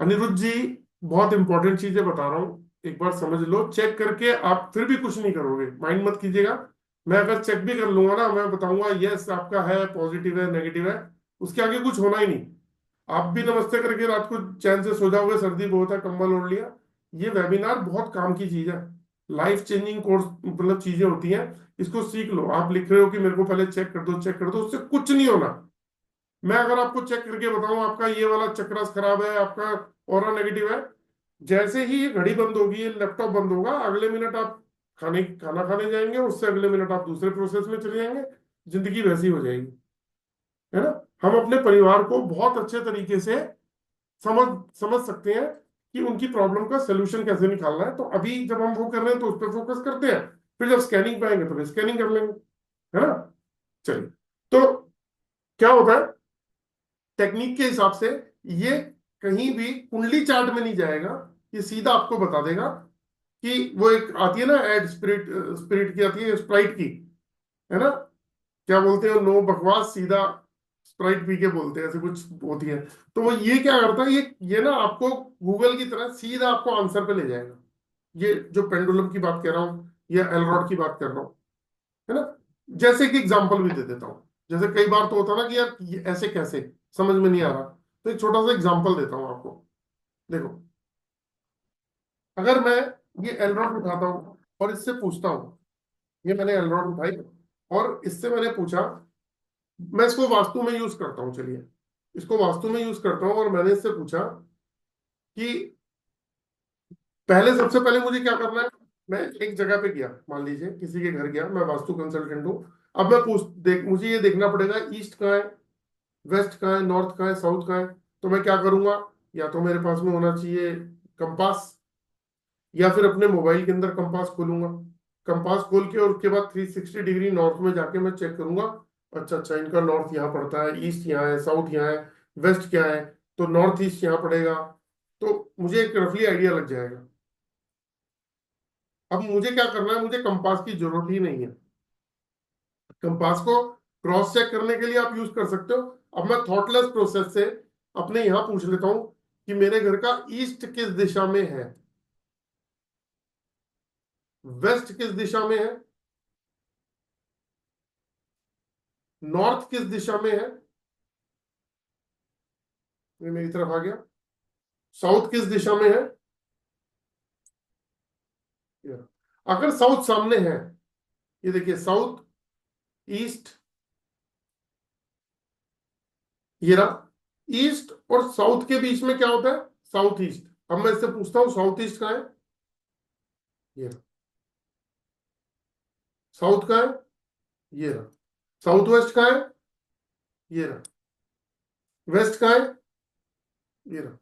अनिरुद्ध जी, बहुत इंपॉर्टेंट चीजें बता रहा हूं, एक बार समझ लो। चेक करके आप फिर भी कुछ नहीं करोगे, माइंड मत कीजिएगा। मैं अगर चेक भी कर लूंगा ना, मैं बताऊंगा यस आपका है, पॉजिटिव है, नेगेटिव है, उसके आगे कुछ होना ही नहीं। आप भी नमस्ते करके रात को चैन से सो जाओगे, सर्दी बहुत है कंबल ओढ़ लिया। ये वेबिनार बहुत काम की चीज है, लाइफ चेंजिंग कोर्स मतलब चीजें होती हैं। इसको सीख लो। आप लिख रहे हो कि मेरे को पहले चेक कर दो, चेक कर दो, उससे कुछ नहीं होना। मैं अगर आपको चेक करके बताऊं आपका ये वाला चक्रास खराब है, आपका ऑरा नेगेटिव है, जैसे ही ये घड़ी बंद होगी, ये लैपटॉप बंद होगा, अगले मिनट आप खाना खाने जाएंगे, उससे अगले मिनट आप दूसरे प्रोसेस में चले जाएंगे, जिंदगी वैसी हो जाएगी। है ना। हम अपने परिवार को बहुत अच्छे तरीके से समझ समझ सकते हैं कि उनकी प्रॉब्लम का सोल्यूशन कैसे निकालना है। तो अभी जब हम वो कर रहे हैं तो उस पर फोकस करते हैं, फिर जब स्कैनिंग पे आएंगे तो फिर स्कैनिंग कर लेंगे। है ना। चलिए, तो क्या होता है, टेक्निक के हिसाब से ये कहीं भी कुंडली चार्ट में नहीं जाएगा, ये सीधा आपको बता देगा कि वो एक आती है ना एड, स्पिरिट स्पिरिट की आती है, स्प्राइट की, है ना, क्या बोलते हैं, नो बकवास, सीधा स्प्राइट पी के बोलते हैं, ऐसे कुछ होती है। तो वो ये क्या करता है, ये ना आपको गूगल की तरह सीधा आपको आंसर पे ले जाएगा। ये जो पेंडुलम की बात कर रहा हूँ या एलरॉड की बात कर रहा हूँ, है ना। जैसे कि एग्जांपल भी दे देता हूँ। जैसे कई बार तो होता है ना कि यार ये ऐसे कैसे, समझ में नहीं आ रहा, तो एक छोटा सा एग्जांपल देता हूँ आपको। देखो, अगर मैं ये एलरॉड उठाता हूँ और इससे पूछता हूँ, ये मैंने एलरॉड उठाई और इससे मैंने पूछा, मैं इसको वास्तु में यूज करता हूँ, चलिए इसको वास्तु में यूज करता हूँ, और मैंने इससे पूछा कि पहले, सबसे पहले मुझे क्या करना है। मैं एक जगह पे गया, मान लीजिए किसी के घर गया, मैं वास्तु कंसल्टेंट हूँ। अब मैं मुझे ये देखना पड़ेगा ईस्ट कहाँ है, वेस्ट कहाँ है, नॉर्थ कहाँ है, साउथ कहाँ है। तो मैं क्या करूंगा, या तो मेरे पास में होना चाहिए कंपास, या फिर अपने मोबाइल के अंदर कंपास खोलूंगा। कंपास खोल के और उसके बाद 360 डिग्री नॉर्थ में जाके मैं चेक करूंगा। अच्छा अच्छा, इनका नॉर्थ यहाँ पड़ता है, ईस्ट यहाँ है, साउथ यहाँ है, वेस्ट क्या है, तो नॉर्थ ईस्ट यहाँ पड़ेगा। तो मुझे एक रफली आइडिया लग जाएगा। अब मुझे क्या करना है, मुझे कंपास की जरूरत ही नहीं है। कंपास को क्रॉस चेक करने के लिए आप यूज कर सकते हो। अब मैं थॉटलेस प्रोसेस से अपने यहां पूछ लेता हूं कि मेरे घर का ईस्ट किस दिशा में है, वेस्ट किस दिशा में है, नॉर्थ किस दिशा में है, ये मेरी तरफ आ गया। साउथ किस दिशा में है? ये। अगर साउथ सामने है, ये देखिए साउथ ईस्ट, ये रहा ईस्ट और साउथ के बीच में क्या होता है? South east. अब मैं इससे पूछता हूं साउथ ईस्ट कहाँ है? ये रहा। साउथ कहाँ है? ये रहा। साउथ वेस्ट कहाँ है? ये रहा। वेस्ट कहाँ है? ये रहा।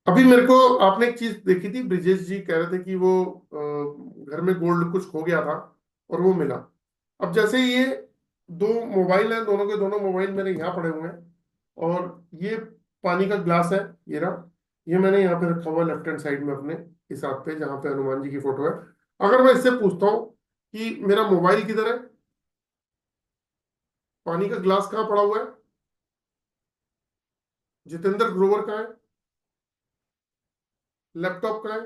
अभी मेरे को आपने एक चीज देखी थी, ब्रिजेश जी कह रहे थे कि वो घर में गोल्ड कुछ खो गया था और वो मिला। अब जैसे ये दो मोबाइल हैं, दोनों के दोनों मोबाइल मेरे यहाँ पड़े हुए हैं, और ये पानी का ग्लास है, ये रहा। ये मैंने यहाँ पे रखा हुआ है लेफ्ट हैंड साइड में अपने इस हाथ पे, जहाँ पे हनुमान जी की फोटो है। अगर मैं इससे पूछता हूँ कि मेरा मोबाइल किधर है, पानी का ग्लास कहाँ पड़ा हुआ है, जितेंद्र ग्रोवर कहाँ है, लैपटॉप कहाँ है,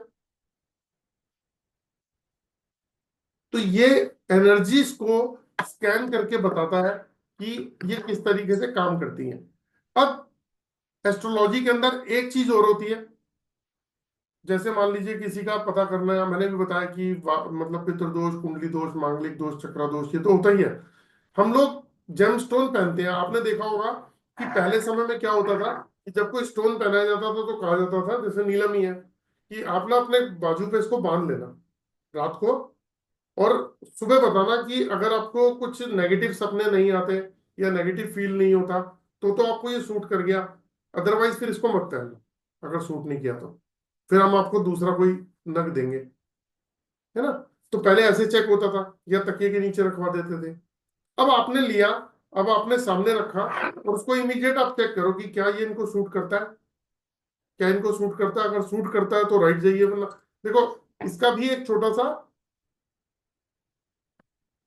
तो ये एनर्जीज को स्कैन करके बताता है कि ये किस तरीके से काम करती हैं। अब एस्ट्रोलॉजी के अंदर एक चीज और होती है, जैसे मान लीजिए किसी का पता करना है, मैंने भी बताया कि मतलब पितृदोष, कुंडली दोष, मांगलिक दोष, चक्रा दोष, ये तो होता ही है। हम लोग जेमस्टोन पहनते हैं, आपने देखा होगा कि पहले समय में क्या होता था कि जब कोई स्टोन पहनाया जाता था तो कहा जाता था, जैसे नीलम ही है, कि आप ना अपने बाजू पे इसको बांध लेना रात को, और सुबह बताना कि अगर आपको कुछ नेगेटिव सपने नहीं आते या नेगेटिव फील नहीं होता तो आपको ये सूट कर गया, अदरवाइज फिर इसको मत पहनना, अगर सूट नहीं किया तो फिर हम आपको दूसरा कोई नग देंगे, है ना। तो पहले ऐसे चेक होता था, या तकिए के नीचे रखवा देते थे। अब आपने लिया, अब आपने सामने रखा और उसको इमीडिएट आप चेक करो कि क्या ये इनको सूट करता है, क्या इनको सूट करता है। अगर सूट करता है तो राइट जाइए, वरना देखो इसका भी एक छोटा सा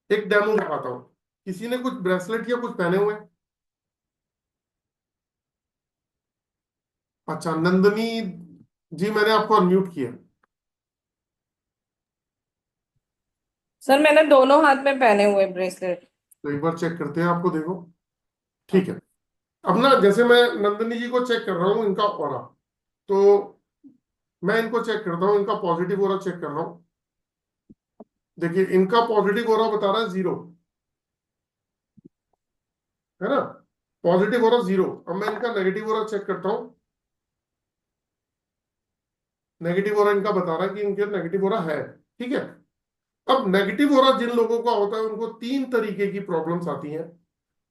एक डेमो दिखाता हूं। किसी ने कुछ ब्रेसलेट या कुछ पहने हुए हैं? अच्छा नंदनी जी, मैंने आपको अनम्यूट किया। सर मैंने दोनों हाथ में पहने हुए ब्रेसलेट। तो एक बार चेक करते हैं, आपको देखो। ठीक है। अब ना जैसे मैं नंदनी जी को चेक कर रहा हूँ इनका ऑरा, तो मैं इनको चेक करता हूँ, इनका पॉजिटिव ऑरा चेक कर रहा हूँ। देखिए इनका पॉजिटिव ऑरा बता रहा है 0, है ना, पॉजिटिव ऑरा 0। अब मैं इनका नेगेटिव ऑरा चेक करता हूँ, नेगेटिव ऑरा इनका बता रहा है कि इनके नेगेटिव ऑरा है। ठीक है। अब नेगेटिव ऑरा जिन लोगों का होता है उनको 3 तरीके की प्रॉब्लम्स आती हैं।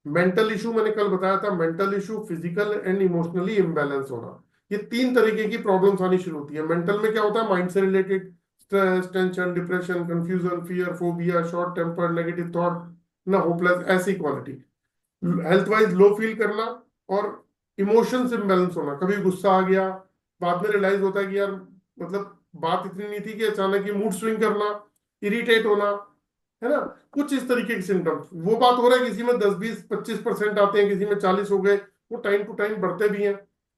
मेंटल इशू मैंने कल बताया था, mental issue, physical and emotionally imbalance होना, ये 3 तरीके की प्रॉब्लम्स आनी शुरू होती है। मेंटल में क्या होता है? माइंड से related stress, tension, depression, confusion, fear, phobia, short temper, negative thought, ना होपलेस, ऐसी quality. Health wise low feel करना, और इमोशंस इम्बैलेंस होना, कभी गुस्सा आ गया, बाद में रियलाइज होता है कि यार मतलब बात इतनी नहीं थी, कि अचानक ही मूड स्विंग करना, इरिटेट होना, है ना, कुछ इस तरीके के सिम्टम्स। वो बात हो रहा है किसी में 10-20-25% आते हैं, किसी में 40 हो गए, वो टाइम टू टाइम बढ़ते भी हैं,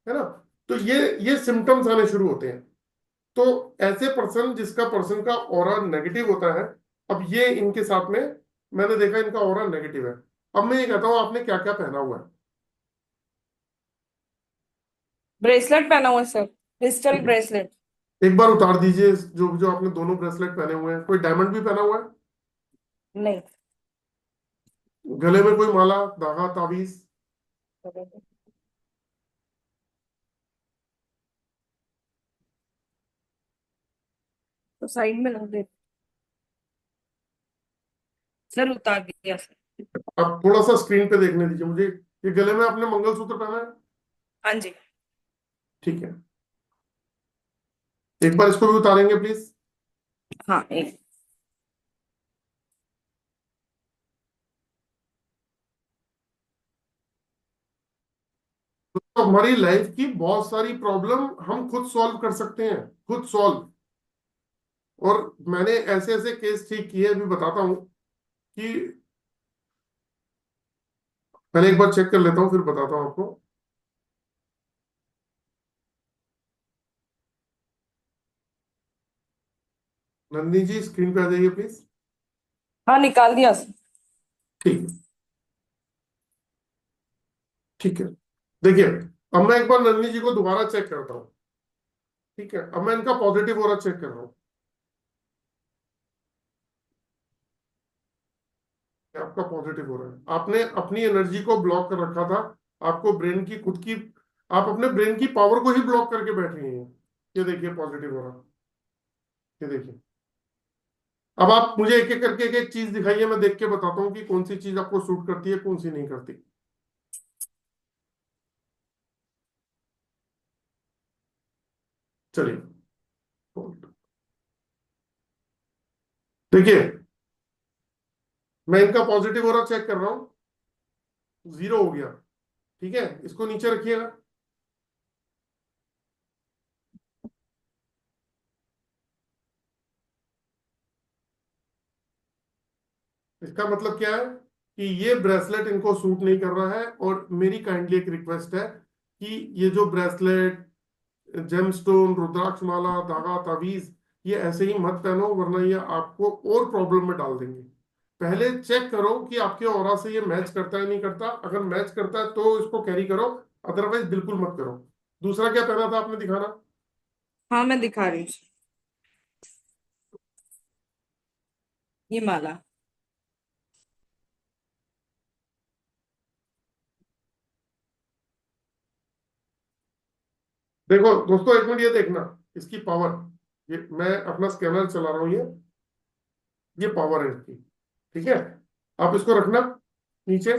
है ना। तो ये सिम्टम्स आने शुरू होते हैं। तो ऐसे पर्सन जिसका पर्सन का ऑरा नेगेटिव होता है, अब ये इनके साथ में मैंने देखा इनका ऑरा नेगेटिव है। अब मैं ये कहता हूँ आपने क्या क्या पहना हुआ है? ब्रेसलेट पहना हुआ है सर, क्रिस्टल ब्रेसलेट। एक बार उतार दीजिए, जो जो आपने दोनों ब्रेसलेट पहने हुए हैं। कोई डायमंड भी पहना हुआ है? नहीं। गले में कोई माला, धागा, ताबीज? तो साइड में रख दे सर, उतार दिया सर। आप थोड़ा सा स्क्रीन पे देखने दीजिए मुझे। ये गले में आपने मंगलसूत्र पहना है? हाँ जी। ठीक है, एक बार इसको भी उतारेंगे प्लीज। हाँ एक। तो हमारी लाइफ की बहुत सारी प्रॉब्लम हम खुद सॉल्व कर सकते हैं, खुद सॉल्व। और मैंने ऐसे ऐसे केस ठीक किए, अभी बताता हूं कि पहले एक बार चेक कर लेता हूं फिर बताता हूं आपको। नंदिनी जी स्क्रीन पे आ जाइए प्लीज। हाँ निकाल दिया सर। ठीक है, ठीक है। देखिए अब मैं एक बार नन्ही जी को दोबारा चेक करता हूँ। ठीक है, अब मैं इनका पॉजिटिव हो रहा चेक कर रहा हूँ। आपका पॉजिटिव हो रहा है, आपने अपनी एनर्जी को ब्लॉक कर रखा था। आपको ब्रेन की खुद की, आप अपने ब्रेन की पावर को ही ब्लॉक करके बैठ गए हैं। ये देखिए पॉजिटिव हो रहा, ये देखिए। अब आप मुझे एक एक करके एक एक चीज दिखाइए, मैं देख के बताता हूँ कि कौन सी चीज आपको सूट करती है, कौन सी नहीं करती। चलिए देखिए, मैं इनका पॉजिटिव हो रहा चेक कर रहा हूँ, 0 हो गया। ठीक है, इसको नीचे रखिएगा। इसका मतलब क्या है कि ये ब्रेसलेट इनको सूट नहीं कर रहा है, और मेरी काइंडली एक रिक्वेस्ट है कि ये जो ब्रेसलेट, जेमस्टोन, रुद्राक्ष माला, धागा, तावीज, ये ऐसे ही मत पहनो, वरना ये आपको और प्रॉब्लम में डाल देंगे। पहले चेक करो कि आपके ऑरा से ये मैच करता है नहीं करता। अगर मैच करता है तो इसको कैरी करो, अदरवाइज बिल्कुल मत करो। दूसरा क्या पहना था आपने, दिखाना। हाँ मैं दिखा रही हूँ। ये माला। देखो दोस्तों, एक मिनट ये देखना, इसकी पावर। ये मैं अपना स्कैनर चला रहा हूँ, ये पावर है इसकी। ठीक है, आप इसको रखना नीचे।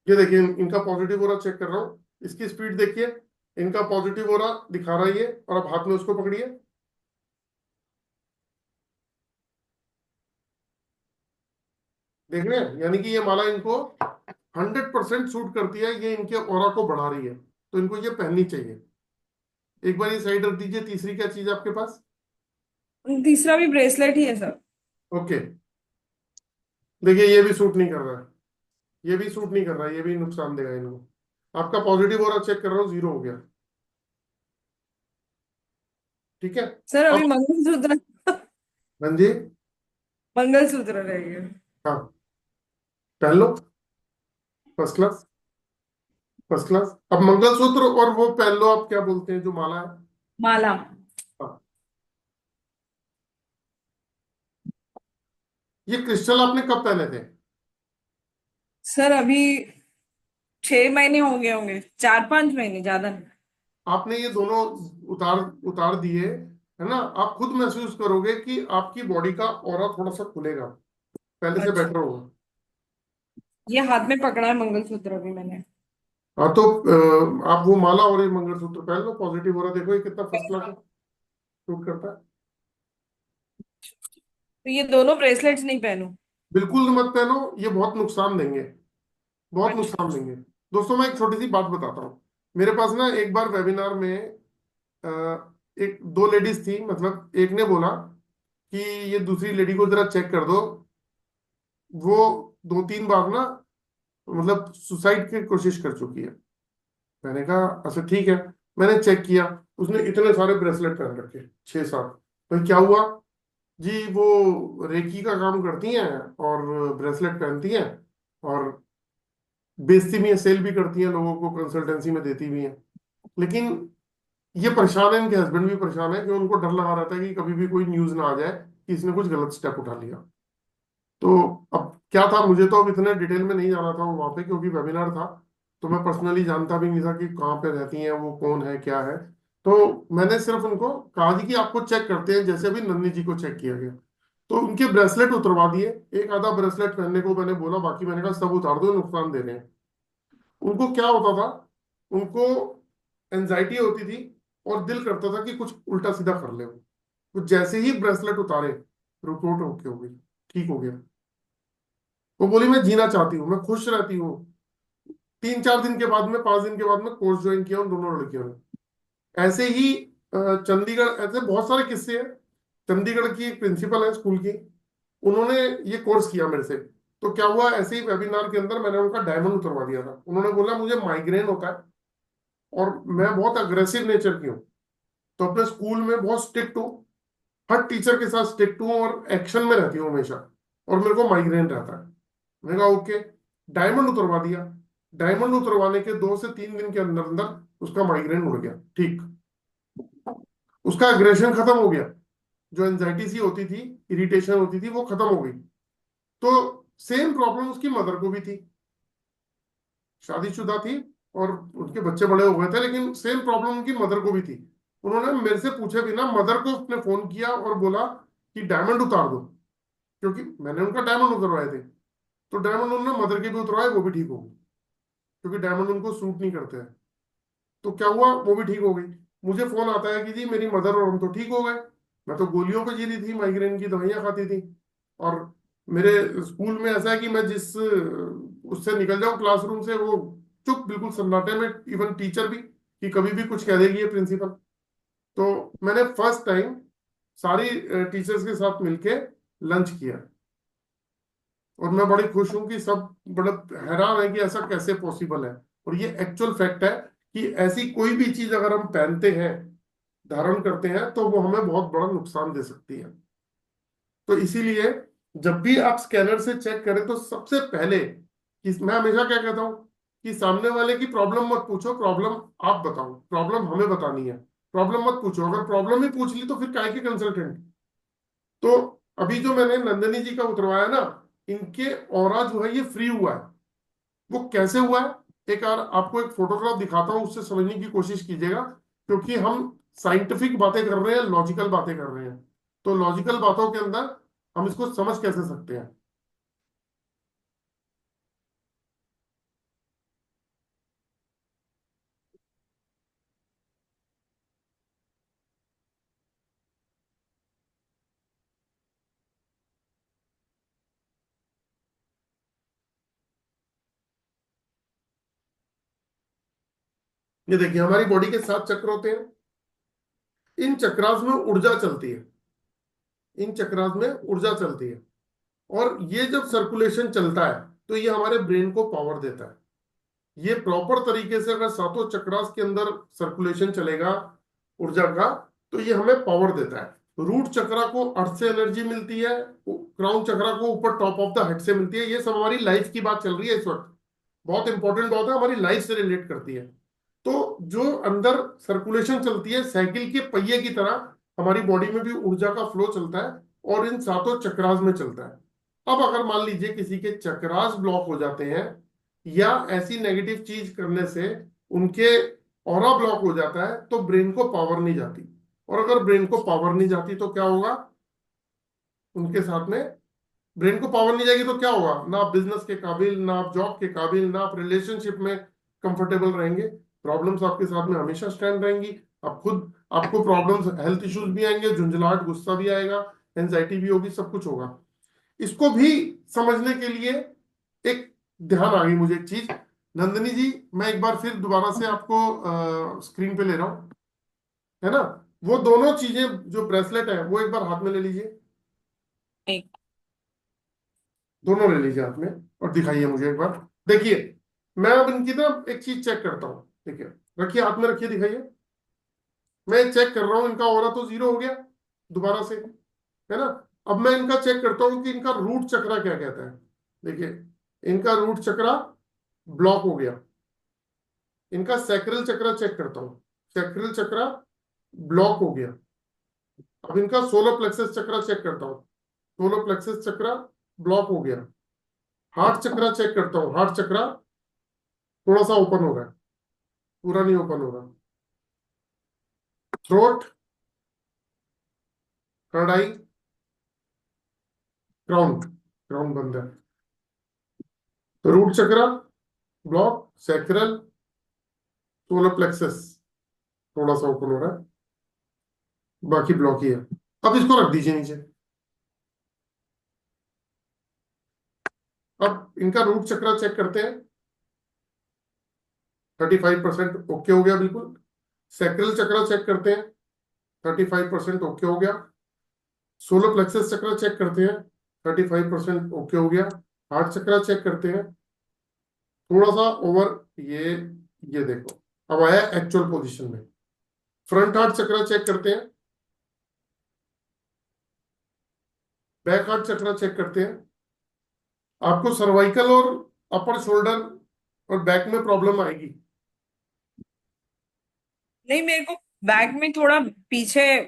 ये देखिए, इनका पॉजिटिव हो रहा चेक कर रहा हूँ, इसकी स्पीड देखिए। इनका पॉजिटिव हो रहा दिखा रहा है ये, और अब हाथ में उसको पकड़िए। देख रहे हैं, यानी कि ये माला इनको 100% सूट करती है, ये इनके ऑरा को बढ़ा रही है, तो इनको ये पहननी चाहिए। एक बार ये साइड रख दीजिए। तीसरी क्या चीज है आपके पास? तीसरा भी ब्रेसलेट ही है सर। ओके, देखिए ये भी सूट नहीं कर रहा है, ये भी सूट नहीं कर रहा है, ये भी नुकसान देगा इनको। आपका पॉजिटिव हो रहा चेक कर रहा हूँ, 0 हो गया। ठीक है, सर अब अभी मंगलसूत्र। हाँ जी, मंगलसूत्र रह गया। हाँ पहन लो, फर्स्ट क्लास, फर्स्ट क्लास। अब मंगलसूत्र और वो पहन लो, आप क्या बोलते हैं जो माला है? माला। हाँ, ये क्रिस्टल आपने कब पहने थे? सर अभी 6 महीने हो गए होंगे, 4-5 महीने, ज्यादा नहीं। आपने ये दोनों उतार उतार दिए, है ना? आप खुद महसूस करोगे कि आपकी बॉडी का ऑरा थोड़ा सा खुलेगा, पहले से अच्छा। बेटर होगा। ये हाथ में पकड़ा है मंगलसूत्र अभी मैंने। हाँ तो आप वो माला और ये मंगलसूत्र पहन लो, पॉजिटिव हो रहा देखो, ये कितना फर्स्ट क्लास है, सूट करता है। तो ये दोनों ब्रेसलेट्स नहीं पहनूं? बिल्कुल मत पहनो, ये बहुत नुकसान देंगे, बहुत अच्छा। नुकसान देंगे। दोस्तों मैं एक छोटी सी बात बताता हूँ। मेरे पास ना एक बार वेबिनार में अ, एक दो लेडीज थी, मतलब एक ने बोला कि ये दूसरी लेडी को जरा चेक कर दो, वो 2-3 बार ना मतलब सुसाइड की कोशिश कर चुकी है। मैंने कहा अच्छा ठीक है। मैंने चेक किया, उसने इतने सारे ब्रेसलेट पहन रखे, 6-7। भाई क्या हुआ जी, वो रेकी का काम करती हैं और ब्रेसलेट पहनती हैं, और बेचती भी हैं, सेल भी करती हैं, लोगों को कंसल्टेंसी में देती भी हैं। लेकिन ये परेशान है, इनके हस्बैंड भी परेशान है, कि उनको डर लगा रहता है कि कभी भी कोई न्यूज ना आ जाए कि इसने कुछ गलत स्टेप उठा लिया। तो अब क्या था, मुझे तो अब इतने डिटेल में नहीं जाना था वहां पे, क्योंकि वेबिनार था, तो मैं पर्सनली जानता भी नहीं था कि कहाँ पे रहती हैं, वो कौन है क्या है। तो मैंने सिर्फ उनको कहा जी कि आपको चेक करते हैं, जैसे अभी नन्ही जी को चेक किया गया। तो उनके ब्रेसलेट उतरवा दिए, एक आधा ब्रेसलेट पहनने को मैंने बोला, बाकी मैंने कहा सब उतार दो, नुकसान दे रहे हैं। उनको क्या होता था, उनको एंजाइटी होती थी, और दिल करता था कि कुछ उल्टा सीधा कर ले। तो जैसे ही ब्रेसलेट उतारे, रिपोर्ट ओके हो गई, ठीक हो गया। वो बोली मैं जीना चाहती हूँ, मैं खुश रहती हूँ। 3-4 दिन के बाद में, 5 दिन के बाद में कोर्स ज्वाइन किया उन दोनों लड़कियों ने। ऐसे ही चंडीगढ़, ऐसे बहुत सारे किस्से हैं। चंडीगढ़ की एक प्रिंसिपल है स्कूल की, उन्होंने ये कोर्स किया मेरे से। तो क्या हुआ, ऐसे ही वेबिनार के अंदर मैंने उनका डायमंड उतरवा दिया था। उन्होंने बोला मुझे माइग्रेन होता है, और मैं बहुत अग्रेसिव नेचर की हूँ, तो अपने स्कूल में बहुत स्ट्रिक्ट हूँ, हर टीचर के साथ स्ट्रिक्ट हूँ, और एक्शन में रहती हूँ हमेशा, और मेरे को माइग्रेन रहता है। मैंने कहा ओके, डायमंड उतरवा दिया। डायमंड उतरवाने के 2 से 3 दिन के अंदर अंदर उसका माइग्रेन उड़ गया, ठीक, उसका एग्रेशन खत्म हो गया, जो एंजाइटी सी होती थी, इरिटेशन होती थी, वो खत्म हो गई। तो सेम प्रॉब्लम उसकी मदर को भी थी, शादीशुदा थी और उनके बच्चे बड़े हो गए थे, लेकिन सेम प्रॉब्लम उनकी मदर को भी थी। उन्होंने मेरे से पूछे बिना मदर को उसने फोन किया और बोला कि डायमंड उतार दो, क्योंकि मैंने उनका डायमंड उतरवाए थे। तो डायमंड उन्होंने मदर के भी उतरवाए, वो भी ठीक हो गई, क्योंकि डायमंड उनको सूट नहीं करते हैं। तो क्या हुआ, वो भी ठीक हो गई। मुझे फोन आता है कि जी मेरी मदर और हम तो ठीक हो गए। मैं तो गोलियों पे जी रही थी, माइग्रेन की दवाइयां खाती थी। और मेरे स्कूल में ऐसा है कि मैं जिस उससे निकल जाऊं क्लासरूम से, वो चुप, बिल्कुल सन्नाटे में, इवन टीचर भी, कि कभी भी कुछ कह देगी ये प्रिंसिपल। तो मैंने फर्स्ट टाइम सारी टीचर्स के साथ मिलके लंच किया, और मैं बड़ी खुश हूं कि सब बड़ा हैरान है कि ऐसा कैसे पॉसिबल है। और ये एक्चुअल फैक्ट है कि ऐसी कोई भी चीज अगर हम पहनते हैं, धारण करते हैं, तो वो हमें बहुत बड़ा नुकसान दे सकती है। तो इसीलिए जब भी आप स्कैनर से चेक करें, तो सबसे पहले मैं हमेशा क्या कहता हूं कि सामने वाले की प्रॉब्लम मत पूछो, प्रॉब्लम आप बताओ, प्रॉब्लम हमें बतानी है। प्रॉब्लम मत पूछो, अगर प्रॉब्लम ही पूछ ली तो फिर काहे के कंसल्टेंट। तो अभी जो मैंने नंदनी जी का उतरवाया ना, इनके ऑरा जो है ये फ्री हुआ है। वो कैसे हुआ है, एक बार आपको एक फोटोग्राफ दिखाता हूं, उससे समझने की कोशिश कीजिएगा, क्योंकि हम साइंटिफिक बातें कर रहे हैं, लॉजिकल बातें कर रहे हैं। तो लॉजिकल बातों के अंदर हम इसको समझ कैसे सकते हैं। ये देखिए, हमारी बॉडी के 7 चक्र होते हैं। इन चक्रास में ऊर्जा चलती है, इन चक्रास में ऊर्जा चलती है। और ये जब सर्कुलेशन चलता है, तो ये हमारे ब्रेन को पावर देता है। ये प्रॉपर तरीके से अगर 7 चक्रास के अंदर सर्कुलेशन चलेगा ऊर्जा का, तो ये हमें पावर देता है। रूट चक्रा को अर्थ से एनर्जी मिलती है, क्राउन चक्रा को ऊपर टॉप ऑफ द हेड से मिलती है। ये सब हमारी लाइफ की बात चल रही है इस वक्त, बहुत इंपॉर्टेंट बात है, हमारी लाइफ से रिलेट करती है। तो जो अंदर सर्कुलेशन चलती है, साइकिल के पहिए की तरह हमारी बॉडी में भी ऊर्जा का फ्लो चलता है, और इन 7 चक्रास में चलता है। अब अगर मान लीजिए किसी के चक्रास ब्लॉक हो जाते हैं, या ऐसी नेगेटिव चीज करने से उनके ऑरा ब्लॉक हो जाता है, तो ब्रेन को पावर नहीं जाती। और अगर ब्रेन को पावर नहीं जाती तो क्या होगा, उनके साथ में ब्रेन को पावर नहीं जाएगी तो क्या होगा, ना आप बिजनेस के काबिल, ना आप जॉब के काबिल, ना आप रिलेशनशिप में कंफर्टेबल रहेंगे। प्रॉब्लम्स आपके साथ में हमेशा स्टैंड रहेंगी। आप खुद, आपको प्रॉब्लम्स, हेल्थ इश्यूज भी आएंगे, झुंझलाहट, गुस्सा भी आएगा, एंजाइटी भी होगी, सब कुछ होगा। इसको भी समझने के लिए एक ध्यान आ गई मुझे एक चीज। नंदनी जी, मैं एक बार फिर दोबारा से आपको स्क्रीन पे ले रहा हूं, है ना। वो दोनों चीजें, जो ब्रेसलेट है, वो एक बार हाथ में ले लीजिए, एक दोनों ले लीजिए हाथ में, और दिखाइए मुझे एक बार। देखिए, मैं अब इनकी ना एक चीज चेक करता हूँ। देखिए, रखिए, हाथ में रखिए, दिखाइए। मैं चेक कर रहा हूँ, इनका ऑरा तो 0 हो गया दोबारा से, है ना। अब मैं इनका चेक करता हूँ कि इनका रूट चक्रा क्या कहता है। देखिए, इनका रूट चक्रा ब्लॉक हो गया। इनका सैक्रल चक्रा चेक करता हूँ, सैक्रल चक्रा ब्लॉक हो गया। अब इनका सोलर प्लेक्सस चक्रा चेक करता हूँ, सोलर प्लेक्सस चक्रा ब्लॉक हो गया। हार्ट चक्रा चेक करता हूँ, हार्ट चक्रा थोड़ा सा ओपन हो रहा है, पूरा नहीं ओपन हो रहा। थ्रोट, थर्ड आई, क्राउन, क्राउन बंद है। तो रूट चक्रा ब्लॉक, सैक्रल, सोलर प्लेक्सस थोड़ा सा ओपन हो रहा है, बाकी ब्लॉक ही है। अब इसको रख दीजिए नीचे। अब इनका रूट चक्रा चेक करते हैं, 35% ओके हो गया बिल्कुल। सैक्रल चक्रा चेक करते हैं, 35% ओके हो गया। सोलर प्लेक्सस चक्रा चेक करते हैं, 35% ओके हो गया। हार्ट चक्रा चेक करते हैं, थोड़ा सा ओवर, ये देखो, अब आया एक्चुअल पोजीशन में। फ्रंट हार्ट चक्रा चेक करते हैं, बैक हार्ट चक्रा चेक करते हैं। आपको सर्वाइकल और अपर शोल्डर और बैक में प्रॉब्लम आएगी। नहीं, मेरे को बैक में थोड़ा पीछे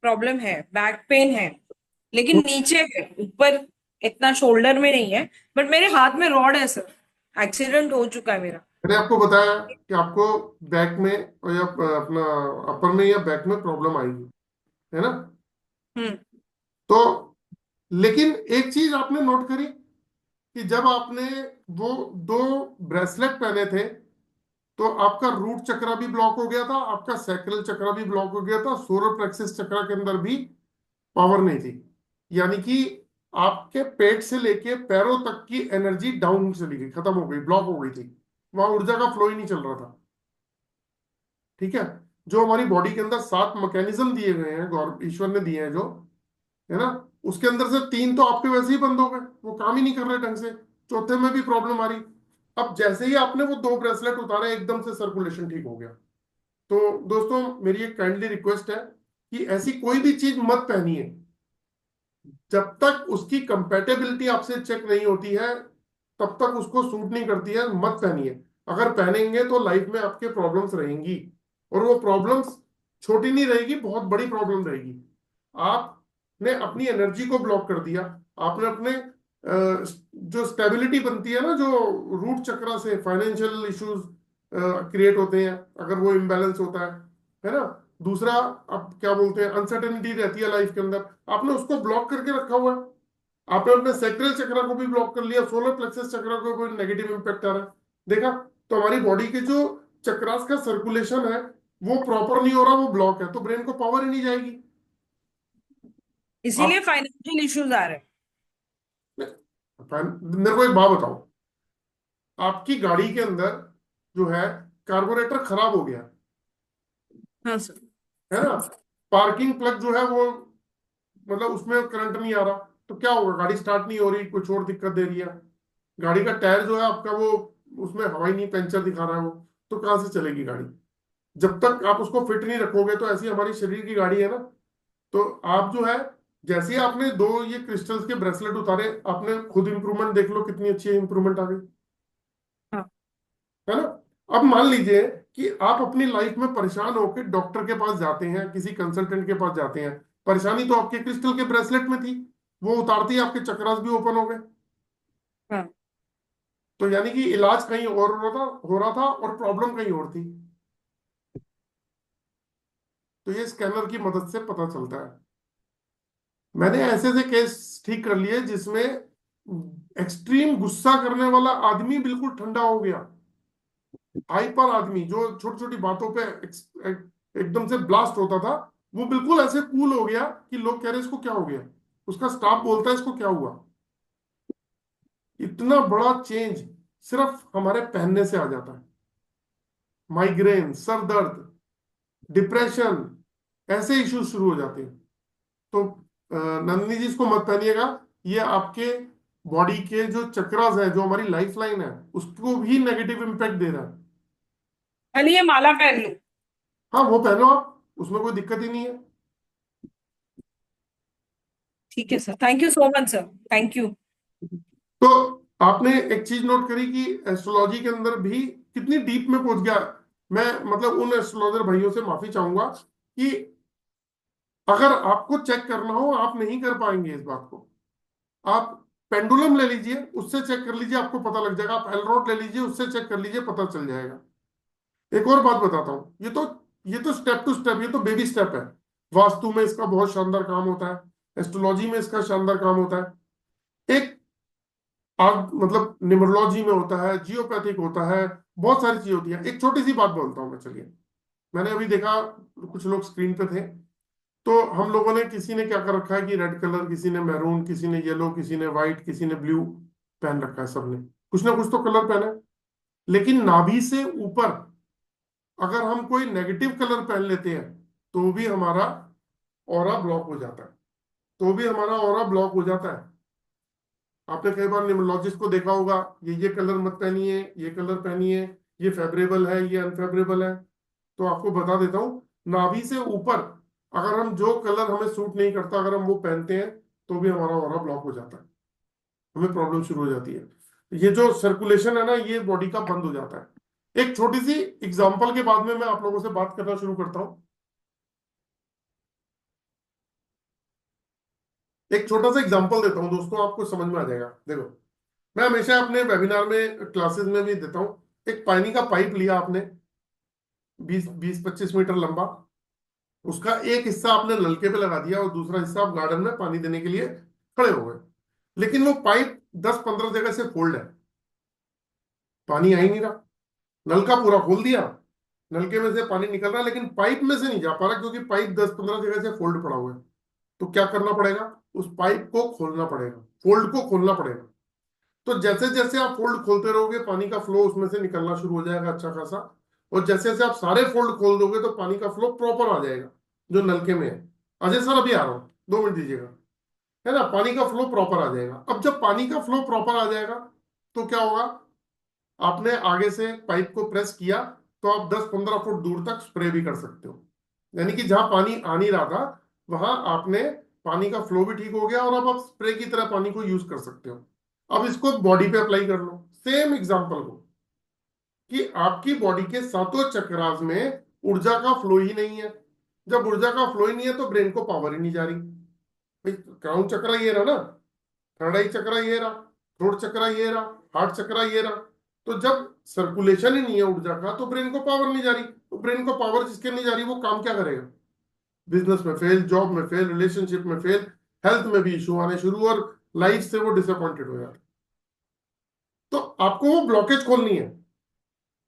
प्रॉब्लम है, बैक पेन है, लेकिन तो नीचे है, ऊपर इतना शोल्डर में नहीं है। बट मेरे हाथ में रॉड है सर, एक्सीडेंट हो चुका है मेरा। मैंने आपको बताया कि आपको बैक में और या अपना अपर में या बैक में प्रॉब्लम आएगी, है ना। हम्म। तो लेकिन एक चीज आपने नोट करी कि जब आपने वो दो ब्रेसलेट पहने थे तो आपका रूट चक्र भी ब्लॉक हो गया था, आपका सैक्रल चक्र भी ब्लॉक हो गया था, सोलर प्लेक्सस चक्र के अंदर भी पावर नहीं थी। यानी कि आपके पेट से लेके पैरों तक की एनर्जी डाउन चली गई, खत्म हो गई, ब्लॉक हो गई थी। वहां ऊर्जा का फ्लो ही नहीं चल रहा था। ठीक है। जो हमारी बॉडी के अंदर 7 मैकेनिज्म दिए गए हैं, गौर ईश्वर ने दिए हैं जो, है ना, उसके अंदर से 3 तो आपके वैसे ही बंद हो गए, वो काम ही नहीं कर रहे ढंग से। चौथे में भी प्रॉब्लम आ रही। अब जैसे ही आपने वो 2 ब्रेसलेट उतारे एकदम से सर्कुलेशन ठीक हो गया। तो दोस्तों मेरी एक काइंडली रिक्वेस्ट है कि ऐसी कोई भी चीज मत पहनिए जब तक उसकी कंपेटेबिलिटी आपसे चेक नहीं होती है, तब तक उसको सूट नहीं करती है, मत पहनिए। अगर पहनेंगे तो लाइफ में आपके प्रॉब्लम्स रहेंगी, और वो प्रॉब्लम्स छोटी नहीं रहेगी, बहुत बड़ी प्रॉब्लम रहेगी। आपने अपनी एनर्जी को ब्लॉक कर दिया, आपने अपने जो स्टेबिलिटी बनती है ना, जो रूट चक्र से फाइनेंशियल इश्यूज क्रिएट होते हैं अगर वो इम्बैलेंस होता है ना। दूसरा, अब क्या बोलते हैं, अनसर्टेनिटी रहती है लाइफ के अंदर, आपने उसको ब्लॉक करके रखा हुआ है। आपने अपने सैक्रल चक्र को भी ब्लॉक कर लिया, सोलर प्लेक्सस चक्र को कोई नेगेटिव इंपैक्ट आ रहा है, देखा। तो हमारी बॉडी के जो चक्रास का सर्कुलेशन है वो प्रॉपर नहीं हो रहा, वो ब्लॉक है, तो ब्रेन को पावर ही नहीं जाएगी। इसीलिए आप फाइनेंशियल इश्यूज आ रहे हैं। मेरे को एक बात बताओ, आपकी गाड़ी के अंदर जो है कार्बोरेटर खराब हो गया, हाँ सर। है ना, पार्किंग प्लग जो है वो, मतलब उसमें करंट नहीं आ रहा, तो क्या होगा, गाड़ी स्टार्ट नहीं हो रही, कुछ और दिक्कत दे रही है। गाड़ी का टायर जो है आपका वो, उसमें हवा ही नहीं, पंचर दिखा रहा है वो, तो कहां से चलेगी गाड़ी। जब तक आप उसको फिट नहीं रखोगे, तो ऐसी हमारी शरीर की गाड़ी है ना। तो आप जो है, जैसे ही आपने 2 ये क्रिस्टल्स के ब्रेसलेट उतारे, आपने खुद इंप्रूवमेंट देख लो, कितनी अच्छी इंप्रूवमेंट आ गई, हाँ। है ना। अब मान लीजिए कि आप अपनी लाइफ में परेशान होकर डॉक्टर के पास जाते हैं, किसी कंसल्टेंट के पास जाते हैं, परेशानी तो आपके क्रिस्टल के ब्रेसलेट में थी, वो उतारती ही आपके चक्रास भी ओपन हो गए। हाँ। तो यानी कि इलाज कहीं और हो रहा था और प्रॉब्लम कहीं और थी। तो ये स्कैनर की मदद से पता चलता है। मैंने ऐसे ऐसे केस ठीक कर लिए जिसमें एक्सट्रीम गुस्सा करने वाला आदमी बिल्कुल ठंडा हो गया, हाइपर आदमी जो छोटी छोटी बातों पे एकदम से ब्लास्ट होता था, वो बिल्कुल ऐसे कूल हो गया कि लोग कह रहे इसको क्या हो गया, उसका स्टाफ बोलता है इसको क्या हुआ। इतना बड़ा चेंज सिर्फ हमारे पहनने से आ जाता है। माइग्रेन, सर दर्द, डिप्रेशन, ऐसे इश्यूज शुरू हो जाते हैं। तो नंदिनी जी इसको मत पहनिएगा, ये आपके बॉडी के जो चक्रास है, जो हमारी लाइफ लाइन है, उसको भी नेगेटिव इम्पैक्ट दे रहा है। खाली ये माला पहन लूं? हाँ वो पहनो आप, उसमें कोई दिक्कत ही नहीं है। ठीक है sir, thank you so much sir, thank you. तो आपने एक चीज नोट करी कि एस्ट्रोलॉजी के अंदर भी कितनी डीप में पहुंच गया। मैं मतलब उन एस्ट्रोलॉजर भाइयों से माफी चाहूंगा कि अगर आपको चेक करना हो, आप नहीं कर पाएंगे इस बात को। आप पेंडुलम ले लीजिए, उससे चेक कर लीजिए, आपको पता लग जाएगा। आप एलरोड ले लीजिए, उससे चेक कर लीजिए, पता चल जाएगा। एक और बात बताता हूँ, ये तो स्टेप टू स्टेप, ये तो बेबी स्टेप है। वास्तु में इसका बहुत शानदार काम होता है, एस्ट्रोलॉजी में इसका शानदार काम होता है, एक आग मतलब न्यूमरोलॉजी में होता है, जियोपैथिक होता है, बहुत सारी चीज होती है। एक छोटी सी बात बोलता हूँ मैं, चलिए। मैंने अभी देखा कुछ लोग स्क्रीन पे थे, तो हम लोगों ने, किसी ने क्या कर रखा है कि रेड कलर, किसी ने मैरून, किसी ने येलो, किसी ने व्हाइट, किसी ने ब्लू पहन रखा है। सबने कुछ ना कुछ तो कलर पहना है। लेकिन नाभि से ऊपर अगर हम कोई नेगेटिव कलर पहन लेते हैं, तो भी हमारा ऑरा ब्लॉक हो जाता है, तो भी हमारा ऑरा ब्लॉक हो जाता है। आपने कई बार न्यूमरोलॉजिस्ट को देखा होगा, ये कलर मत पहनिए, ये कलर पहनिए, ये फेवरेबल है, ये अनफेवरेबल है। तो आपको बता देता हूँ, नाभि से ऊपर अगर हम जो कलर हमें सूट नहीं करता, अगर हम वो पहनते हैं, तो भी हमारा ऑरा ब्लॉक हो जाता है, हमें प्रॉब्लम शुरू हो जाती है। ये जो सर्कुलेशन है ना, ये बॉडी का बंद हो जाता है। एक छोटी सी एग्जांपल के बाद में मैं आप लोगों से बात करना शुरू करता हूं। एक छोटा सा एग्जांपल देता हूं दोस्तों, आपको समझ में आ जाएगा। देखो, मैं हमेशा अपने वेबिनार में, क्लासेस में भी देता हूं। एक पानी का पाइप लिया आपने, 20-25 मीटर लंबा। उसका एक हिस्सा आपने नलके पे लगा दिया और दूसरा हिस्सा आप गार्डन में पानी देने के लिए खड़े हो गए। लेकिन वो पाइप 10-15 जगह से फोल्ड है, पानी आ ही नहीं रहा। नलका पूरा खोल दिया, नलके में से पानी निकल रहा है, लेकिन पाइप में से नहीं जा पा रहा, क्योंकि पाइप 10-15 जगह से फोल्ड पड़ा हुआ है। तो क्या करना पड़ेगा? उस पाइप को खोलना पड़ेगा, फोल्ड को खोलना पड़ेगा। तो जैसे जैसे आप फोल्ड खोलते रहोगे, पानी का फ्लो उसमें से निकलना शुरू हो जाएगा अच्छा खासा। और जैसे जैसे आप सारे फोल्ड खोल दोगे, तो पानी का फ्लो प्रॉपर आ जाएगा जो नलके में है। अजय सर, अभी आ रहा हूं, 2 मिनट दीजिएगा। है ना, पानी का फ्लो प्रॉपर आ जाएगा। अब जब पानी का फ्लो प्रॉपर आ जाएगा, तो क्या होगा? आपने आगे से पाइप को प्रेस किया, तो आप 10-15 फुट दूर तक स्प्रे भी कर सकते हो। यानी कि जहां पानी आ नहीं रहा था, वहां आपने, पानी का फ्लो भी ठीक हो गया, और अब आप स्प्रे की तरह पानी को यूज कर सकते हो। अब इसको बॉडी पे अप्लाई कर लो, सेम एग्जांपल को, कि आपकी बॉडी के सातों चक्रास में ऊर्जा का फ्लो ही नहीं है। जब ऊर्जा का फ्लो ही नहीं है, तो ब्रेन को पावर ही नहीं जा रही। भाई, क्राउन चक्र ये रहा ना, थर्ड आई चक्र ये रहा, थ्रोट चक्र ये रहा, हार्ट चक्र ये रहा। तो जब सर्कुलेशन ही नहीं है ऊर्जा का, तो ब्रेन को पावर नहीं जा रही। तो ब्रेन को पावर जिसके नहीं जा रही, वो काम क्या करेगा? बिजनेस में फेल, जॉब में फेल, रिलेशनशिप में फेल, हेल्थ में भी इशू आने शुरू, और लाइफ से वो डिसअपॉइंटेड हो जाता है। तो आपको वो ब्लॉकेज खोलनी है।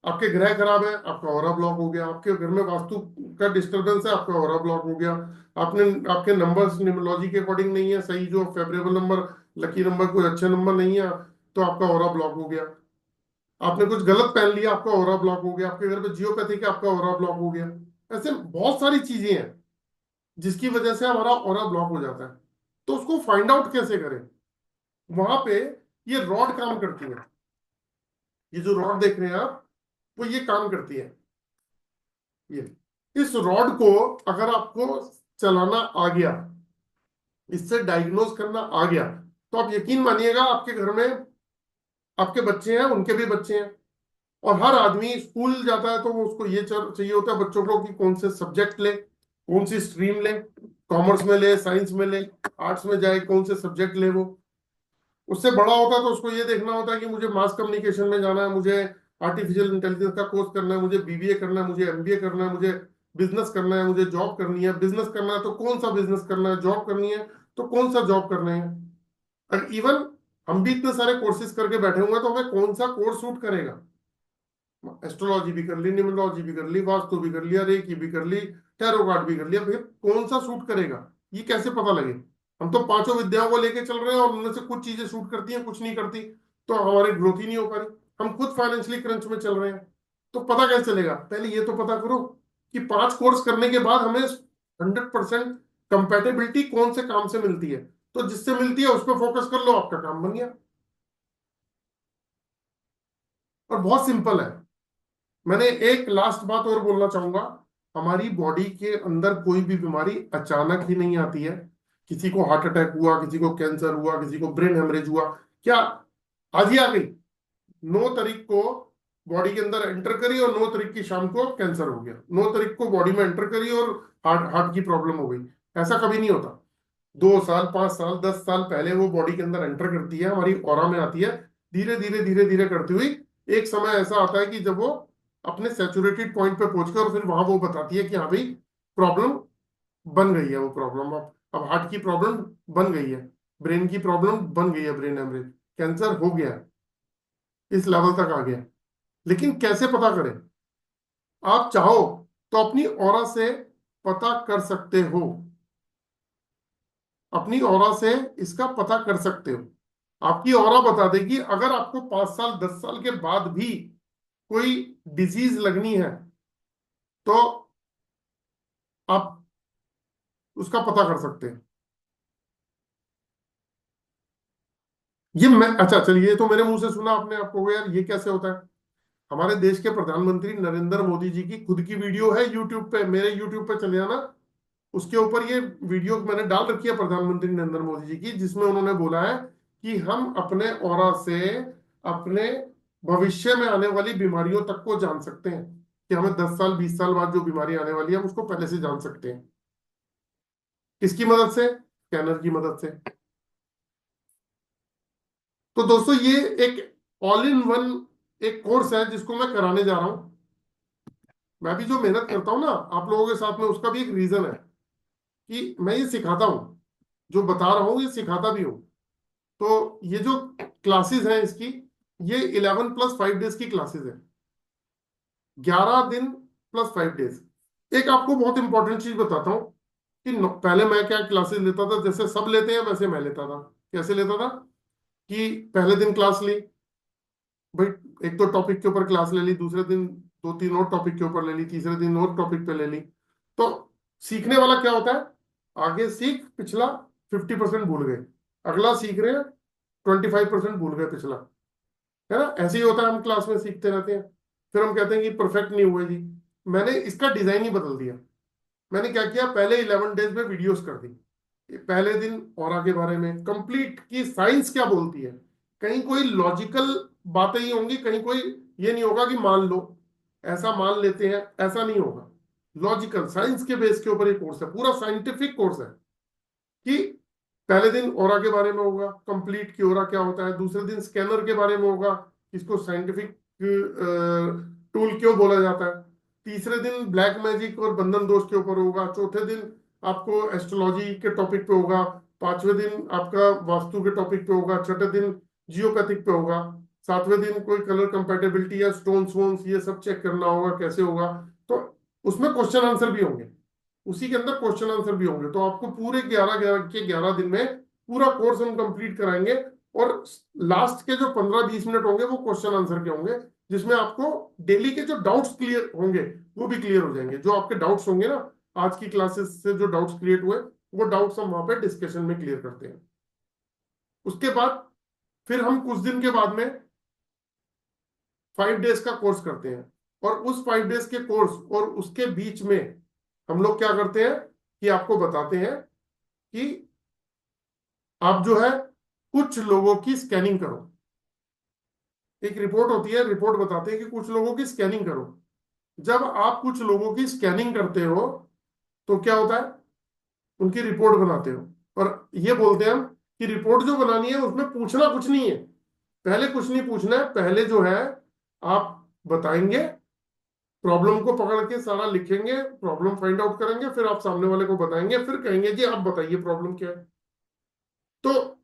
आपके ग्रह खराब है, आपका ऑरा ब्लॉक हो गया। आपके घर में वास्तु का डिस्टरबेंस है, आपका ऑरा ब्लॉक हो गया। आपने, आपके नंबर्स न्यूमरोलॉजी के अकॉर्डिंग नहीं है सही, जो फेवरेबल नंबर, लकी नंबर कोई अच्छे नंबर नहीं है, तो आपका ऑरा ब्लॉक हो गया। आपने कुछ गलत पहन लिया, आपका ऑरा ब्लॉक हो गया। आपके घर पे जियोपैथिक है, आपका ऑरा ब्लॉक हो गया। ऐसे बहुत सारी चीजें हैं जिसकी वजह से हमारा ऑरा ब्लॉक हो जाता है। तो उसको फाइंड आउट कैसे करें? वहां पे ये रॉड काम करती है। ये जो रॉड देख रहे हैं आप, वो ये काम करती है। ये, इस रॉड को अगर आपको चलाना आ गया, इससे डायग्नोज करना आ गया, तो आप यकीन मानिएगा, आपके घर में आपके बच्चे हैं, उनके भी बच्चे हैं, और हर आदमी स्कूल जाता है, तो वो उसको ये चाहिए होता है बच्चों को, कि कौन से सब्जेक्ट ले, कौन सी स्ट्रीम ले, कॉमर्स में ले, साइंस में ले, आर्ट्स में जाए, कौन से सब्जेक्ट ले। वो उससे बड़ा होता है तो उसको ये देखना होता है कि मुझे मास कम्युनिकेशन में जाना है, मुझे आर्टिफिशियल इंटेलिजेंस का कोर्स करना है, मुझे बीबीए करना है, मुझे एमबीए करना है, मुझे बिजनेस करना है, मुझे जॉब करनी है। बिजनेस करना है तो कौन सा बिजनेस करना है, जॉब करनी है तो कौन सा जॉब करना है। और इवन हम भी इतने सारे कोर्सेज करके बैठे हुए हैं, तो हमें कौन सा कोर्स सूट करेगा? एस्ट्रोलॉजी भी कर ली, न्यूमरोलॉजी भी कर ली, वास्तु भी कर लिया, रेकी भी कर ली, टैरो कार्ड भी कर लिया, फिर कौन सा सूट करेगा, ये कैसे पता लगे? हम तो पांचों विद्याओं को लेके चल रहे हैं, और उनमें से कुछ चीजें सूट करती हैं, कुछ नहीं करती, तो हमारी ग्रोथ ही नहीं हो पा रही। हम खुद फाइनेंशियली क्रंच में चल रहे हैं, तो पता कैसे चलेगा? पहले ये तो पता करो कि 5 कोर्स करने के बाद हमें 100% कंपेटेबिलिटी कौन से काम से मिलती है। तो जिससे मिलती है उस पर फोकस कर लो, आपका काम बन गया। और बहुत सिंपल है। मैंने एक लास्ट बात और बोलना चाहूंगा। हमारी बॉडी के अंदर कोई भी बीमारी अचानक ही नहीं आती है। किसी को हार्ट अटैक हुआ, किसी को कैंसर हुआ, किसी को ब्रेन हेमरेज हुआ, क्या आज ही आ गई? 9 तारीख को बॉडी के अंदर एंटर करी, और 9 तारीख की शाम को कैंसर हो गया। 9 तारीख को बॉडी में एंटर करी और हार्ट हार्ट की प्रॉब्लम हो गई। ऐसा कभी नहीं होता। 2 साल, 5 साल, 10 साल पहले वो बॉडी के अंदर एंटर करती है, हमारी ऑरा में आती है, धीरे धीरे धीरे धीरे करती हुई एक समय ऐसा आता है कि जब वो अपने सैचुरेटेड पॉइंट पे पहुंचकर, और फिर वहां वो बताती है कि हाँ भाई, प्रॉब्लम बन गई है। वो प्रॉब्लम अब हार्ट की प्रॉब्लम बन गई है, ब्रेन की प्रॉब्लम बन गई है, ब्रेन हेमरेज, कैंसर हो गया, इस लेवल तक आ गया। लेकिन कैसे पता करें? आप चाहो तो अपनी ऑरा से पता कर सकते हो। अपनी ऑरा से इसका पता कर सकते हो। आपकी ऑरा बता देगी। अगर आपको 5 साल 10 साल के बाद भी कोई डिजीज लगनी है, तो आप उसका पता कर सकते हैं। ये मैं, अच्छा चलिए, ये तो मेरे मुंह से सुना आपने, आपको यार ये कैसे होता है? हमारे देश के प्रधानमंत्री नरेंद्र मोदी जी की खुद की वीडियो है यूट्यूब पे, मेरे यूट्यूब पे चले जाना, उसके ऊपर ये वीडियो मैंने डाल रखी है प्रधानमंत्री नरेंद्र मोदी जी की, जिसमें उन्होंने बोला है कि हम अपने ऑरा से अपने भविष्य में आने वाली बीमारियों तक को जान सकते हैं कि हमें 10 साल 20 साल बाद जो बीमारी आने वाली है हम उसको पहले से जान सकते हैं। किसकी मदद से? स्कैनर की मदद से। तो दोस्तों ये एक ऑल इन वन एक कोर्स है जिसको मैं कराने जा रहा हूं। मैं भी जो मेहनत करता हूं ना आप लोगों के साथ में, उसका भी एक रीजन है कि मैं ये सिखाता हूं, जो बता रहा हूं ये सिखाता भी हूं। तो ये जो क्लासेस हैं इसकी, ये 11+5 डेज की क्लासेस है, 11 दिन प्लस 5 डेज। एक आपको बहुत इंपॉर्टेंट चीज बताता हूँ कि पहले मैं क्या क्लासेस लेता था, जैसे सब लेते हैं वैसे मैं लेता था। कैसे लेता था कि पहले दिन क्लास ली, भाई एक तो टॉपिक के ऊपर क्लास ले ली, दूसरे दिन 2-3 और टॉपिक के ऊपर ले ली, तीसरे दिन और टॉपिक पे ले ली। तो सीखने वाला क्या होता है, आगे सीख, पिछला 50% भूल गए, अगला सीख रहे हैं 25% भूल गए पिछला, है ना। ऐसे ही होता है, हम क्लास में सीखते रहते हैं, फिर हम कहते हैं कि परफेक्ट नहीं हुए जी। मैंने इसका डिजाइन ही बदल दिया। मैंने क्या किया, पहले 11 डेज में वीडियोस कर दी। पहले दिन ऑरा के बारे में कंप्लीट की साइंस क्या बोलती है, कहीं कोई लॉजिकल बातें ही होंगी, कहीं कोई ये नहीं होगा कि मान लो ऐसा मान लेते हैं, ऐसा नहीं होगा। लॉजिकल साइंस के बेस के ऊपर एक कोर्स है, पूरा साइंटिफिक कोर्स है कि पहले दिन ओरा के बारे में होगा कंप्लीट की ओरा क्या होता है, दूसरे दिन स्कैनर के बारे में होगा, इसको साइंटिफिक टूल क्यों बोला जाता है, तीसरे दिन ब्लैक मैजिक और बंधन दोष के ऊपर होगा, चौथे दिन आपको एस्ट्रोलॉजी के टॉपिक पे होगा, पांचवें दिन आपका वास्तु के टॉपिक पे होगा, छठे दिन जियोपैथिक पे होगा, सातवें दिन कोई कलर कंपेटेबिलिटी या स्टोन वोन्स ये सब चेक करना होगा कैसे होगा। तो उसमें क्वेश्चन आंसर भी होंगे, उसी के अंदर क्वेश्चन आंसर भी होंगे। तो आपको पूरे 11 दिन में पूरा कोर्स हम कंप्लीट कराएंगे, और लास्ट के जो 15-20 मिनट होंगे वो क्वेश्चन आंसर के होंगे, जिसमें आपको डेली के जो डाउट्स क्लियर होंगे वो भी क्लियर हो जाएंगे। जो आपके डाउट्स होंगे ना आज की क्लासेस से, जो डाउट्स क्रिएट हुए वो डाउट्स हम वहां पे डिस्कशन में क्लियर करते हैं। उसके बाद फिर हम कुछ दिन के बाद में 5 डेज का कोर्स करते हैं, और उस 5 डेज के कोर्स और उसके बीच में हम लोग क्या करते हैं कि आपको बताते हैं कि आप जो है कुछ लोगों की स्कैनिंग करो। एक रिपोर्ट होती है, रिपोर्ट बताते हैं कि कुछ लोगों की स्कैनिंग करो। जब आप कुछ लोगों की स्कैनिंग करते हो तो क्या होता है, उनकी रिपोर्ट बनाते हो, और ये बोलते हैं हम कि रिपोर्ट जो बनानी है उसमें पूछना कुछ नहीं है, पहले कुछ नहीं पूछना है, पहले जो है आप बताएंगे, प्रॉब्लम को पकड़ के सारा लिखेंगे, प्रॉब्लम फाइंड आउट करेंगे, फिर आप सामने वाले को बताएंगे, फिर कहेंगे जी आप बताइए प्रॉब्लम क्या है। तो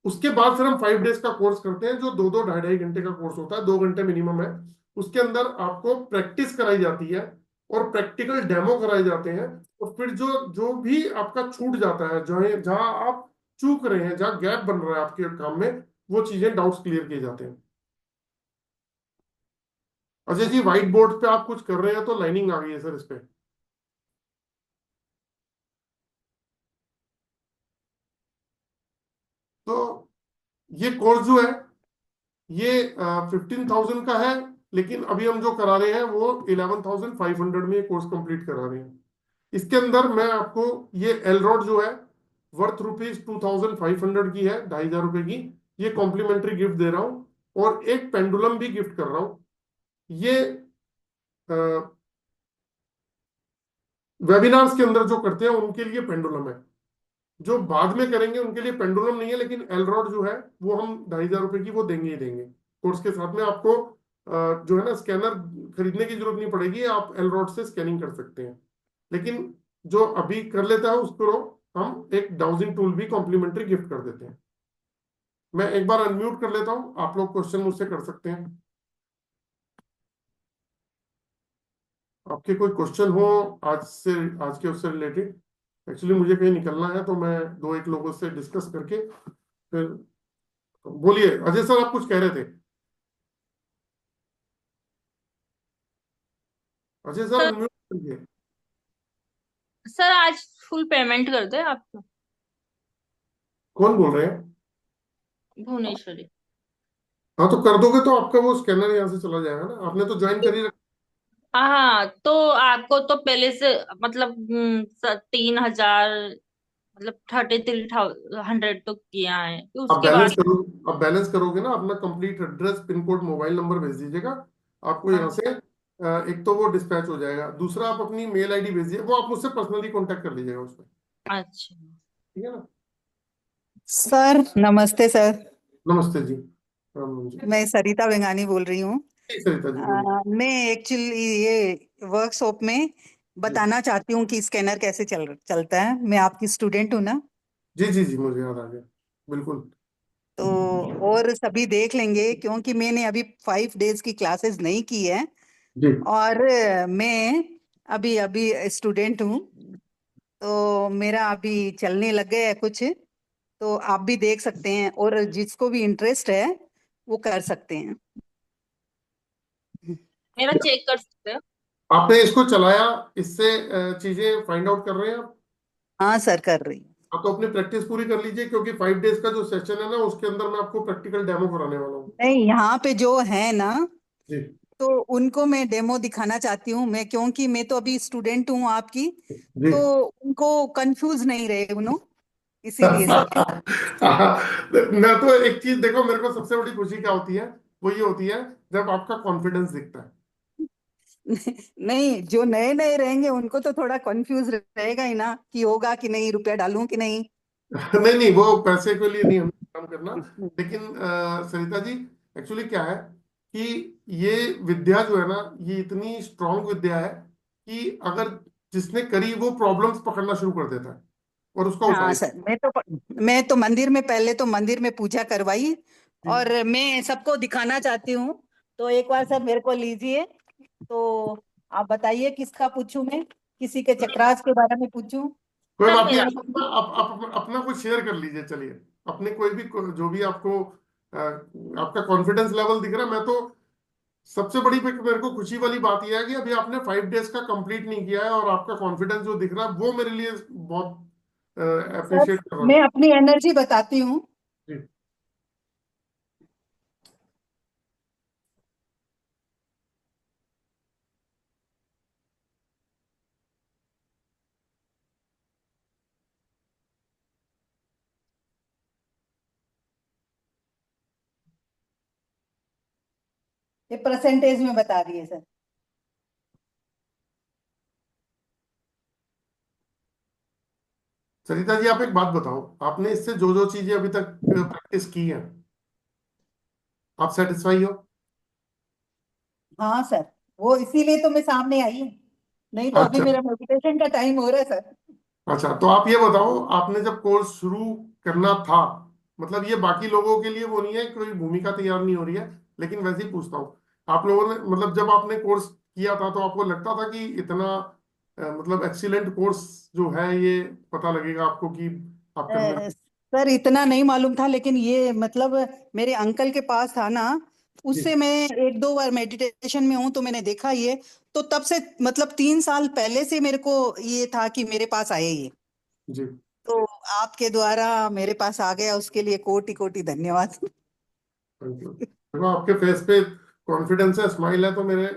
उसके बाद फिर हम 5 डेज का कोर्स करते हैं, जो 2-2 2.5-2.5 घंटे का कोर्स होता है, 2 घंटे मिनिमम है। उसके अंदर आपको प्रैक्टिस कराई जाती है और प्रैक्टिकल डेमो कराए जाते हैं, और फिर जो जो भी आपका छूट जाता है, जहाँ जहाँ आप चूक रहे हैं, जहाँ गैप बन रहा है आपके काम में, वो चीजें डाउट्स क्लियर किए जाते हैं। अजय जी व्हाइट बोर्ड पे आप कुछ कर रहे हैं तो लाइनिंग आ गई है सर इस पे। तो ये कोर्स जो है ये 15,000 का है, लेकिन अभी हम जो करा रहे हैं वो 11,500 में ये कोर्स कंप्लीट करा रहे हैं। इसके अंदर मैं आपको ये एलरॉड जो है वर्थ ₹2,500 की है, 2,500 की, ये कॉम्प्लीमेंट्री गिफ्ट दे रहा हूँ, और एक पेंडुलम भी गिफ्ट कर रहा हूँ। ये वेबिनार्स के अंदर जो करते हैं उनके लिए पेंडुलम है, जो बाद में करेंगे उनके लिए पेंडुलम नहीं है, लेकिन एलरॉड जो है वो हम 2,500 की वो देंगे ही देंगे। कोर्स के साथ में आपको जो है ना स्कैनर खरीदने की जरूरत नहीं पड़ेगी, आप एलरॉड से स्कैनिंग कर सकते हैं। लेकिन जो अभी कर लेता है उसको हम एक डाउजिंग टूल भी कॉम्प्लीमेंट्री गिफ्ट कर देते हैं। मैं एक बार अनम्यूट कर लेता हूं, आप लोग क्वेश्चन मुझसे कर सकते हैं। आपके कोई क्वेश्चन हो आज के उससे रिलेटेड। एक्चुअली मुझे कहीं निकलना है, तो मैं 2-1 लोगों से डिस्कस करके फिर। बोलिए अजय सर, आप कुछ कह रहे थे। अजय सर सर अनम्यूट करिए। सर आज फुल पेमेंट कर दे आपको। कौन बोल रहे हैं? भुवनेश्वरी। हाँ तो कर दोगे तो आपका वो स्कैनर यहाँ से चला जाएगा ना, आपने तो ज्वाइन कर ही रखा। हाँ तो आपको तो पहले से मतलब 3,000 मतलब 33,100 तो किया है, तो आप उसके बैलेंस बाद। करो, आप बैलेंस करोगे ना, अपना complete address, pin code, mobile number भेज दीजिएगा। आपको यहाँ हाँ। से एक तो वो डिस्पैच हो जाएगा, दूसरा आप अपनी मेल आईडी भेजिए, वो आप मुझसे पर्सनली कांटेक्ट कर लीजिएगा उसमें। अच्छा। ठीक है ना? सर नमस्ते सर। नमस्ते जी। राम राम जी। मैं सरिता बेंगानी बोल रही हूँ। जी सरिता जी बोलिए। मैं एक्चुअली ये वर्कशॉप में जी बताना चाहती हूँ कि स्कैनर कैसे चलता है। मैं आपकी स्टूडेंट हूँ ना, जी जी जी, मुझे याद आ गया, बिल्कुल। तो और सभी देख लेंगे क्योंकि मैंने अभी 5 डेज की क्लासेस नहीं की है जी और मैं अभी अभी स्टूडेंट हूँ, तो मेरा अभी चलने लग गया है कुछ, तो आप भी देख सकते हैं और जिसको भी इंटरेस्ट है वो कर सकते हैं। मेरा चेक कर सकते हो? आपने इसको चलाया, इससे चीजें फाइंड आउट कर रहे हैं आप? हाँ सर, कर रही हूँ। आप तो अपनी प्रैक्टिस पूरी कर लीजिए, क्योंकि 5 डेज का जो सेशन है ना, उसके अंदर मैं आपको प्रैक्टिकल डेमो कराने वाला हूँ। नहीं, यहाँ पे जो है ना, जी तो उनको मैं डेमो दिखाना चाहती हूँ मैं, क्योंकि मैं तो अभी स्टूडेंट हूँ आपकी, जी। तो उनको कंफ्यूज नहीं रहे उन्हों, इसीलिए सर। मैं तो एक चीज देखो, मेरे को सबसे बड़ी खुशी क्या होती है, वो ये होती है जब आपका कॉन्फिडेंस दिखता है। नहीं, जो नए नए रहेंगे उनको तो थोड़ा कंफ्यूज रहेगा ही ना कि होगा कि नहीं, रुपया डालूं कि नहीं। नहीं नहीं, वो पैसे के लिए नहीं हमें काम करना। लेकिन सरिता जी, एक्चुअली क्या है कि ये विद्या जो है ना, ये इतनी स्ट्रांग विद्या है कि अगर जिसने करी, वो प्रॉब्लम्स पकड़ना शुरू कर देता है और उसका हाँ उपाय। सर, मैं तो मंदिर में, पहले तो मंदिर में पूजा करवाई जी और मैं सबको दिखाना चाहती हूँ। तो एक बार सर मेरे को लीजिए, तो आप बताइए किसका पूछूं मैं, किसी के चक्रास के बारे में पूछूं? कोई सर बात नहीं, मेरा। आप अपना कुछ शेयर कर लीजिए, चलिए। अपने कोई भी जो भी आपको आपका कॉन्फिडेंस लेवल दिख रहा है। मैं तो सबसे बड़ी मेरे को खुशी वाली बात यह है कि अभी आपने 5 डेज का कंप्लीट नहीं किया है, और आपका कॉन्फिडेंस जो दिख रहा है वो मेरे लिए बहुत सर अप्रिशिएट कर रहा मैं हूँ। अपनी एनर्जी बताती हूँ। जी ये परसेंटेज में बता रही है सर। सरिता जी, आप एक बात बताओ, आपने इससे जो जो चीजें अभी तक प्रैक्टिस की हैं, आप सेटिस्फाई हो? हाँ सर, वो इसीलिए तो मैं सामने आई हूँ, नहीं तो अभी अच्छा मेरा मेडिटेशन का टाइम हो रहा है सर। अच्छा, तो आप ये बताओ, आपने जब कोर्स शुरू करना था, मतलब ये बाकी लोगों के लिए वो नहीं है, कोई भूमिका तैयार नहीं हो रही है, लेकिन वैसे ही पूछता हूँ, आप लोगों ने मतलब जब आपने कोर्स किया था तो आपको लगता था कि इतना मतलब एक्सीलेंट कोर्स जो है ये, पता लगेगा आपको कि आप करने सर इतना नहीं मालूम था, लेकिन ये मतलब मेरे अंकल के पास था ना, जी उससे मैं 1-2 बार मेडिटेशन में हूँ तो मैंने देखा ये, तो तब से मतलब 3 साल पहले से मेरे को ये था कि मेरे पास आए ये, जी। तो आपके द्वारा मेरे पास आ गया, उसके लिए कोटि कोटि धन्यवाद। Thank you. देखो, आपके फेस पे कॉन्फिडेंस है, स्माइल है, तो मेरे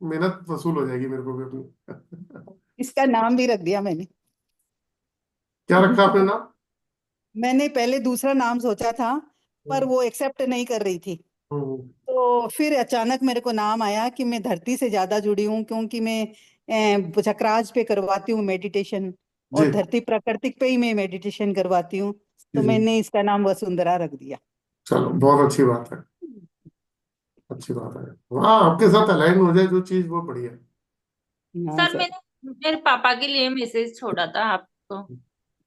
मेहनत वसूल हो जाएगी मेरे को भी अपनी। इसका नाम भी रख दिया मैंने। क्या रखा आपने नाम? मैंने पहले दूसरा नाम सोचा था, पर हम्म, वो एक्सेप्ट नहीं कर रही थी, हम्म, तो फिर अचानक मेरे को नाम आया कि मैं धरती से ज्यादा जुड़ी हूँ, क्योंकि मैं चक्रास पे करवाती हूँ मेडिटेशन, जी और धरती प्राकृतिक पे ही मैं मेडिटेशन करवाती हूँ, जी तो जी। मैंने इसका नाम वसुंधरा रख दिया। चलो, बहुत अच्छी बात है, अच्छी बात है। हाँ, आपके साथ अलाइन हो जाए जो चीज, वो बढ़िया है। हाँ सर सर। मैंने मेरे पापा के लिए मैसेज छोड़ा था आपको।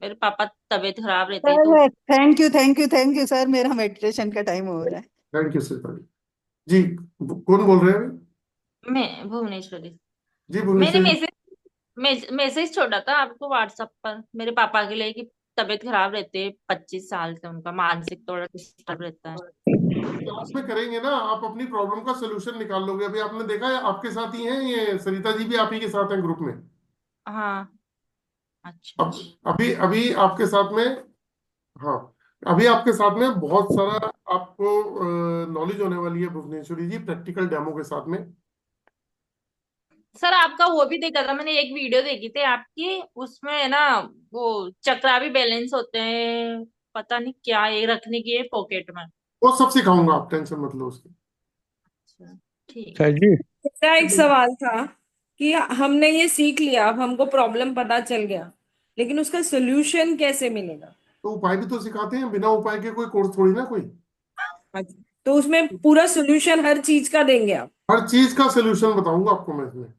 मेरे पापा तबीयत खराब रहते हैं तो। Sir thank you thank you thank you sir, मेरा मेडिटेशन का टाइम हो रहा है। थैंक यू सर जी। कौन बोल रहे हैं अभी? मैं भुवनेश्वरी। जी मैंने भुवनेश्वर जी। मैसेज छोड़ा था आपको व्हाट्सएप पर मेरे पापा के लिए कि तबीयत खराब रहते हैं, 25 साल से उनका मानसिक थोड़ा डिस्टर्ब रहता है। क्लास में करेंगे ना, आप अपनी प्रॉब्लम का सोल्यूशन निकाल लोगे। अभी आपने देखा है, आपके साथ ही हैं ये सरिता जी, भी आप ही के साथ हैं ग्रुप में। हाँ। अच्छा। अब अभी अभी आपके साथ में, हाँ, अभी आपके साथ में बहुत सारा आपको नॉलेज होने वाली है भुवनेश्वरी जी, प्रैक्टिकल डेमो के साथ में। सर आपका वो भी देखा था मैंने, एक वीडियो देखी थी आपकी, उसमें है ना वो चक्रा भी बैलेंस होते हैं, पता नहीं क्या ये रखने की है पॉकेट में। वो सब सिखाऊंगा, आप टेंशन मत लो उसकी। अच्छा, ठीक सर है। जी। मेरा एक सवाल था कि हमने ये सीख लिया, अब हमको प्रॉब्लम पता चल गया, लेकिन उसका सोल्यूशन कैसे मिलेगा? तो उपाय भी तो सिखाते हैं, बिना उपाय के कोई कोर्स थोड़ी ना कोई। अच्छा, तो उसमें पूरा सोल्यूशन हर चीज का देंगे आप? हर चीज का सोल्यूशन बताऊंगा आपको मैं इसमें,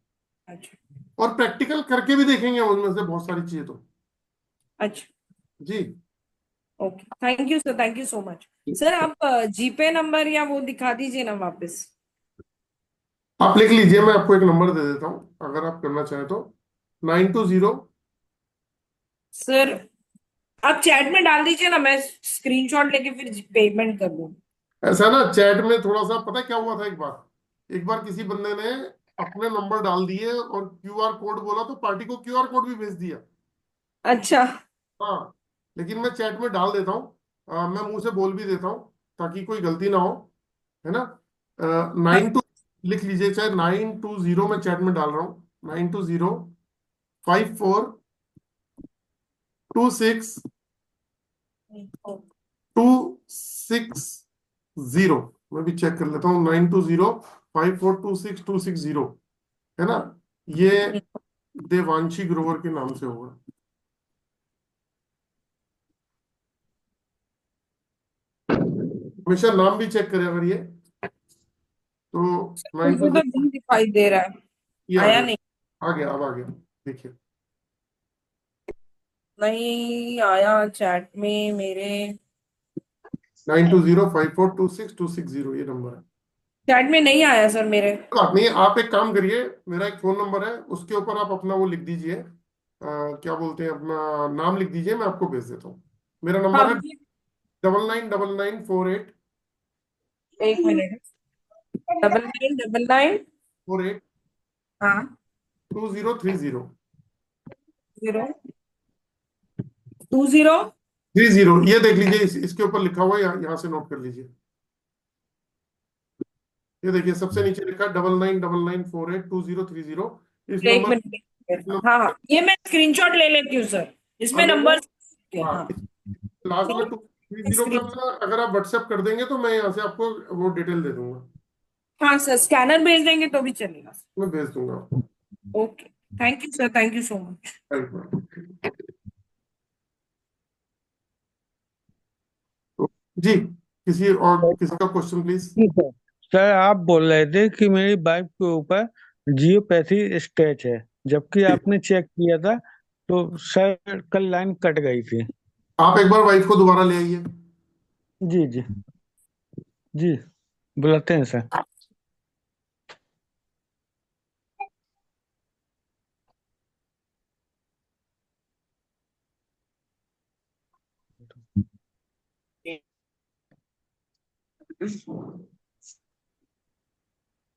अच्छा। और प्रैक्टिकल करके भी देखेंगे उनमें से बहुत सारी चीजें तो। अच्छा। जी। Okay, thank you sir, thank you so much. Sir आप जीपे नंबर या वो दिखा दीजिए ना वापस। आप लिख लीजिए, मैं आपको एक नंबर दे देता हूँ अगर आप करना चाहें तो। 920। सर आप चैट में डाल दीजिए ना, मैं स्क्रीनशॉट लेके फिर पेमेंट कर दूँ। ऐसा ना, चैट में थोड़ा सा पता है क्या हुआ था, एक बार किसी बंदे ने अपने नंबर डाल दिए और क्यूआर कोड बोला, तो पार्टी को क्यूआर कोड भी भेज दिया। अच्छा। हाँ, लेकिन मैं चैट में डाल देता हूँ, मैं मुंह से बोल भी देता हूँ ताकि कोई गलती ना हो, है ना। 92 लिख लीजिए, चाहे 920, मैं चैट में डाल रहा हूँ। 9205426 260। मैं भी चेक कर लेता हूँ, 9205426 260, है ना। ये देवांशी ग्रोवर के नाम से होगा। हमेशा नाम भी चेक करें अगर ये, तो मुझे तो 920। नहीं दिखाई दे रहा है, ये आ आया गया, नहीं। अब आ गया, देखिए। नहीं आया चैट में मेरे। 9205426 260, ये नंबर है। चैट में नहीं आया सर मेरे। कोई बात नहीं, आप एक काम करिए, मेरा एक फोन नंबर है, उसके ऊपर आप अपना वो लिख दीजिए, क्या बोलते हैं, अपना नाम लिख दीजिए, मैं आपको भेज देता हूँ। मेरा हाँ नंबर है 999948 एक मिनट। 9999। 48 हाँ। 2030। 020। 30, ये देख लीजिए, इसके ऊपर लिखा हुआ है, यहाँ से नोट कर लीजिए। ये देखिए, सबसे नीचे लिखा है 999948 2030। इस एक नंबर, मिनट। हाँ हाँ, ये मैं स्क्रीनशॉट ले लेती हूँ सर, इसमें नंबर। हाँ, हाँ। लास्ट में 230 का स्क्रीन। ना, अगर आप व्हाट्सएप कर देंगे तो मैं यहाँ से आपको वो डिटेल दे दूंगा। हाँ सर, स्कैनर भेज देंगे तो भी चलेगा। मैं भेज दूंगा आपको। Okay, thank you sir, thank you so much. तो जी, किसी का क्वेश्चन प्लीज। सर सर, आप बोल रहे थे कि मेरी बाइक के ऊपर जियोपैथी स्क्रैच है, जबकि आपने चेक किया था तो सर कल लाइन कट गई थी। आप एक बार वाइफ को दोबारा ले आइए। जी जी जी, बुलाते हैं सर।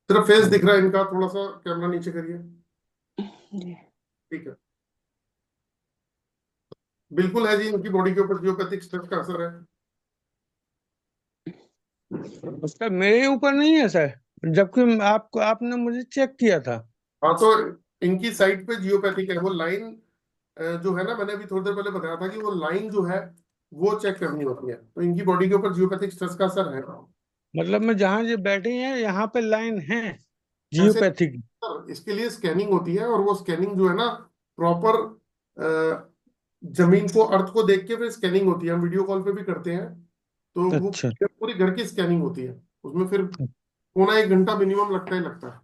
सिर्फ फेस दिख रहा है इनका, थोड़ा सा कैमरा नीचे करिए। ठीक है, बिल्कुल है जी, इनकी बॉडी के ऊपर जियोपैथिक स्ट्रेस का असर है। सर मेरे ऊपर नहीं है सर, जबकि आपने मुझे चेक किया था। हाँ, तो इनकी साइड पे जियोपैथिक है, वो लाइन जो है ना, मैंने अभी थोड़ी देर पहले बताया था कि वो लाइन जो है वो चेक करनी होती है, तो इनकी बॉडी के ऊपर जियोपैथिक स्ट्रेस का असर है। मतलब मैं जहाँ जो बैठी है यहाँ पे लाइन है ऐसे जियोपैथी की। इसके लिए स्कैनिंग होती है, और वो स्कैनिंग जो है ना, प्रॉपर जमीन को, अर्थ को देख के फिर स्कैनिंग होती है, हम वीडियो कॉल पे भी करते हैं, तो वो अच्छा। पूरी घर की स्कैनिंग होती है, उसमें फिर पौना 1 घंटा मिनिमम लगता ही लगता है।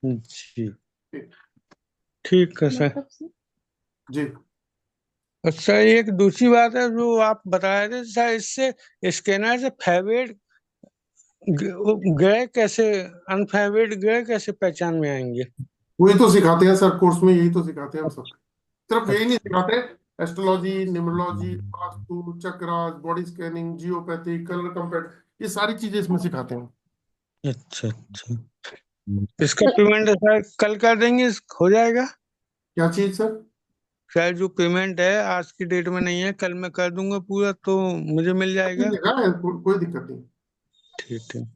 जी, ठीक। ठीक है सर। जी। अच्छा, एक दूसरी बात है जो आप बता रहे थे सर, इससे स्कैनर से फेवेड ग्रे कैसे, अनफेवेड ग्रे कैसे पहचान में आएंगे? वही तो सिखाते हैं सर, कोर्स में यही तो सिखाते हैं हम सब। सिर्फ यही नहीं अच्छा सिखाते, astrology, numerology, vastu, chakras, body scanning, geopathy, colour compare, ये सारी चीजें इसमें सिखाते हैं। अच्छा अच्छा। इसका पेमेंट सर कल कर देंगे, हो जाएगा? क्या चीज सर? सर जो पेमेंट है आज की डेट में नहीं है, कल मैं कर दूंगा पूरा, तो मुझे मिल जाएगा। मिलेगा, कोई दिक्कत नहीं। ठीक ठीक।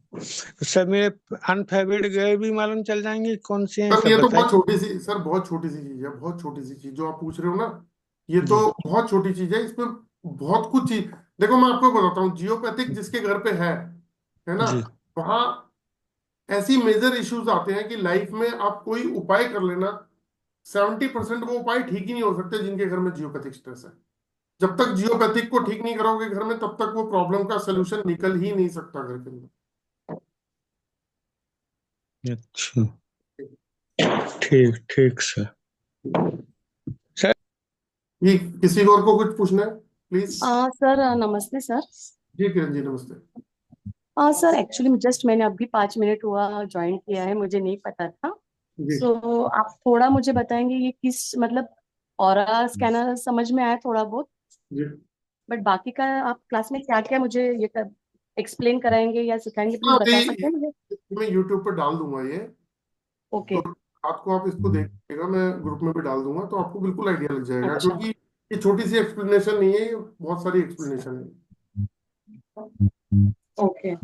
सर मेरे अनफेवरेट ग्रह भी मालूम चल जाएंगे कौन से हैं, सर सब ये तो बताइए। बहुत छोटी सी, सर बहुत छोटी सी चीज है, बहुत छोटी सी चीज जो आप पूछ रहे हो ना, ये तो जी बहुत छोटी चीज है। इसमें बहुत कुछ चीज, देखो मैं आपको बताता हूँ, जियोपैथिक जिसके घर पे है ना, जी वहाँ ऐसी मेजर इश्यूज आते हैं कि लाइफ में आप कोई उपाय कर लेना, 70% वो उपाय ठीक ही नहीं हो सकते जिनके घर में जियोपैथिक स्ट्रेस है। जब तक जियोपैथिक को ठीक नहीं करोगे घर में, तब तक वो प्रॉब्लम का सोल्यूशन निकल ही नहीं सकता घर के अंदर। अच्छा ठीक ठीक सर। सर ये किसी और को कुछ पूछना है प्लीज? सर नमस्ते सर। जी किरण जी नमस्ते। सर एक्चुअली जस्ट मैंने अभी 5 मिनट हुआ ज्वाइन किया है, मुझे नहीं पता था। जी सो आप थोड़ा मुझे बताएंगे ये किस मतलब ऑरा स्कैनर समझ में आया थोड़ा बहुत, जी बट बाकी का आप क्लास में क्या क्या मुझे ये एक्सप्लेन कराएंगे या सिखाएंगे, प्लीज हाँ, बता सकते हैं मुझे? मैं यूट्यूब पर डाल दूंगा ये, तो ओके। रात को आप इसको देखिएगा, मैं ग्रुप में भी डाल दूंगा, तो आपको बिल्कुल आइडिया लग जाएगा, अच्छा क्योंकि ये छोटी सी एक्सप्लेनेशन नहीं है, ये बहुत सारी एक्सप्लेनेशन है। ओके।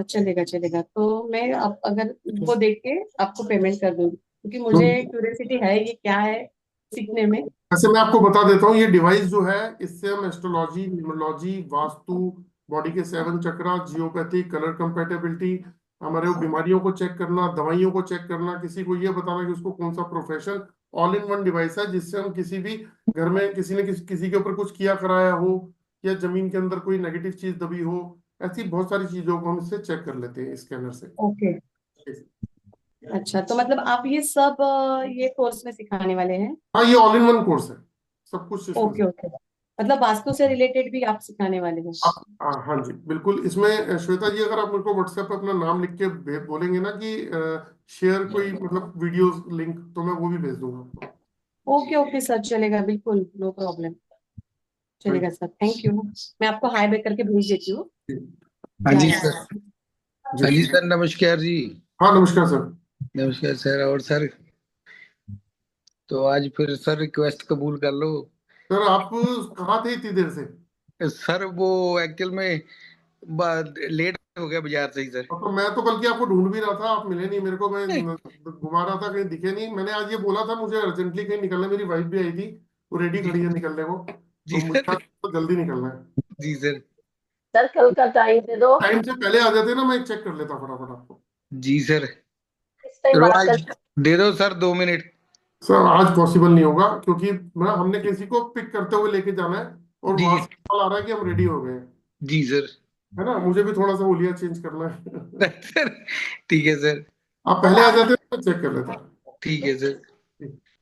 चलेगा चलेगा, तो मैं अब अगर वो देख के आपको पेमेंट कर दूंगी, क्योंकि मुझे क्यूरियोसिटी है ये क्या है सीखने में। वैसे मैं आपको बता देता हूँ, ये डिवाइस जो है, इससे हम एस्ट्रोलॉजी, न्यूमरोलॉजी, वास्तु, बॉडी के 7 चक्रा, जियोपैथी, कलर कंपेटेबिलिटी, हमारे वो बीमारियों को चेक करना, दवाइयों को चेक करना, किसी को ये बताना कि उसको कौन सा profession, all in one device है, जिससे हम किसी भी घर में किसी ने किसी के ऊपर कुछ किया कराया हो, या जमीन के अंदर कोई नेगेटिव चीज दबी हो, ऐसी बहुत सारी चीजों को हम इससे चेक कर लेते हैं स्कैनर से। ओके। अच्छा, तो मतलब आप ये सब ये कोर्स में सिखाने वाले हैं? हाँ, ये ऑल इन वन कोर्स है, सब कुछ इसमें। ओके ओके, मतलब वास्तु से रिलेटेड भी आप सिखाने वाले हैं? हाँ जी बिल्कुल। इसमें श्वेता जी, अगर आप मेरे को व्हाट्सएप पे अपना नाम लिख के बोलेंगे ना कि शेयर कोई मतलब वीडियोस लिंक, तो मैं वो भी भेज दूंगा आपको। ओके ओके सर, चलेगा, बिल्कुल नो प्रॉब्लम, चलेगा सर, थैंक यू। मैं आपको हाई बैक करके भेज देती हूँ। हाँ जी ध्यान सर। रखना। हाँ जी सर, नमस्कार जी। हाँ नमस्कार सर। नमस्कार सर। और सर, तो आज फिर सर रिक्वेस्ट कबूल कर लो। सर आप कहाँ थे इतनी देर से? सर वो एक्चुअल में लेट हो गया बाजार से ही सर। तो मैं तो बल्कि आपको ढूंढ भी रहा था, आप मिले नहीं मेरे को, मैं घुमा रहा था, कहीं दिखे नहीं। मैंने आज ये बोला था मुझे अर्जेंटली कहीं निकलना है, मेरी वाइफ भी आई थी, वो रेडी खड़ी है निकलने को, जी तो मुझे सर। तो जल्दी निकलना है। जी सर। सर कल का टाइम दे दो, टाइम से पहले आ जाते ना, मैं चेक कर लेता फटाफट आपको। जी सर। किस टाइम चलो बात आज कर। दे दो सर 2 मिनट। सर आज पॉसिबल नहीं होगा, क्योंकि हमने किसी को पिक करते हुए लेके जाना है, और जी वहां से कॉल आ रहा है कि हम रेडी हो गए हैं, जी सर। है ना, मुझे भी थोड़ा सा हुलिया चेंज करना है। सर ठीक है सर। आप सर पहले आ आप जाते तो चेक कर लेता। ठीक है सर।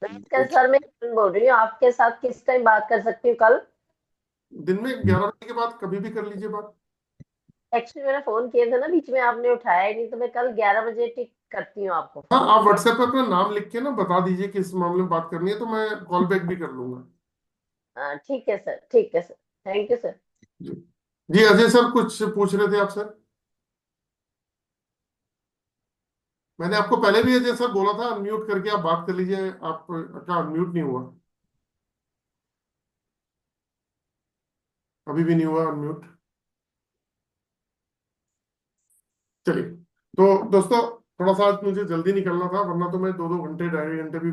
बैठकर, सर मैं किरण बोल रही हूँ, आपके साथ किस टाइम बात कर सकती हूँ कल? दिन में 11 बजे के बाद कभी भी कर लीजिए बात। एक्चुअली मैंने फोन किया था ना, बीच में आपने उठाया ही नहीं, तो मैं कल 11 बजे टिक करती हूँ आपको हाँ, फोन। आप व्हाट्सएप पे अपना नाम लिख के ना बता दीजिए किस मामले में बात करनी है, तो मैं कॉल बैक भी कर लूंगा। हाँ ठीक है सर, ठीक है सर, थैंक यू सर। जी जी, अजय सर कुछ पूछ रहे थे आप सर? मैंने आपको पहले भी अजय सर बोला था, अनम्यूट करके आप बात कर लीजिए, आपका अनम्यूट नहीं हुआ, अभी भी नहीं हुआ अनम्यूट। चलिए, तो दोस्तों थोड़ा सा आज मुझे जल्दी निकलना था, वरना तो मैं 2-2 घंटे 2.5 घंटे भी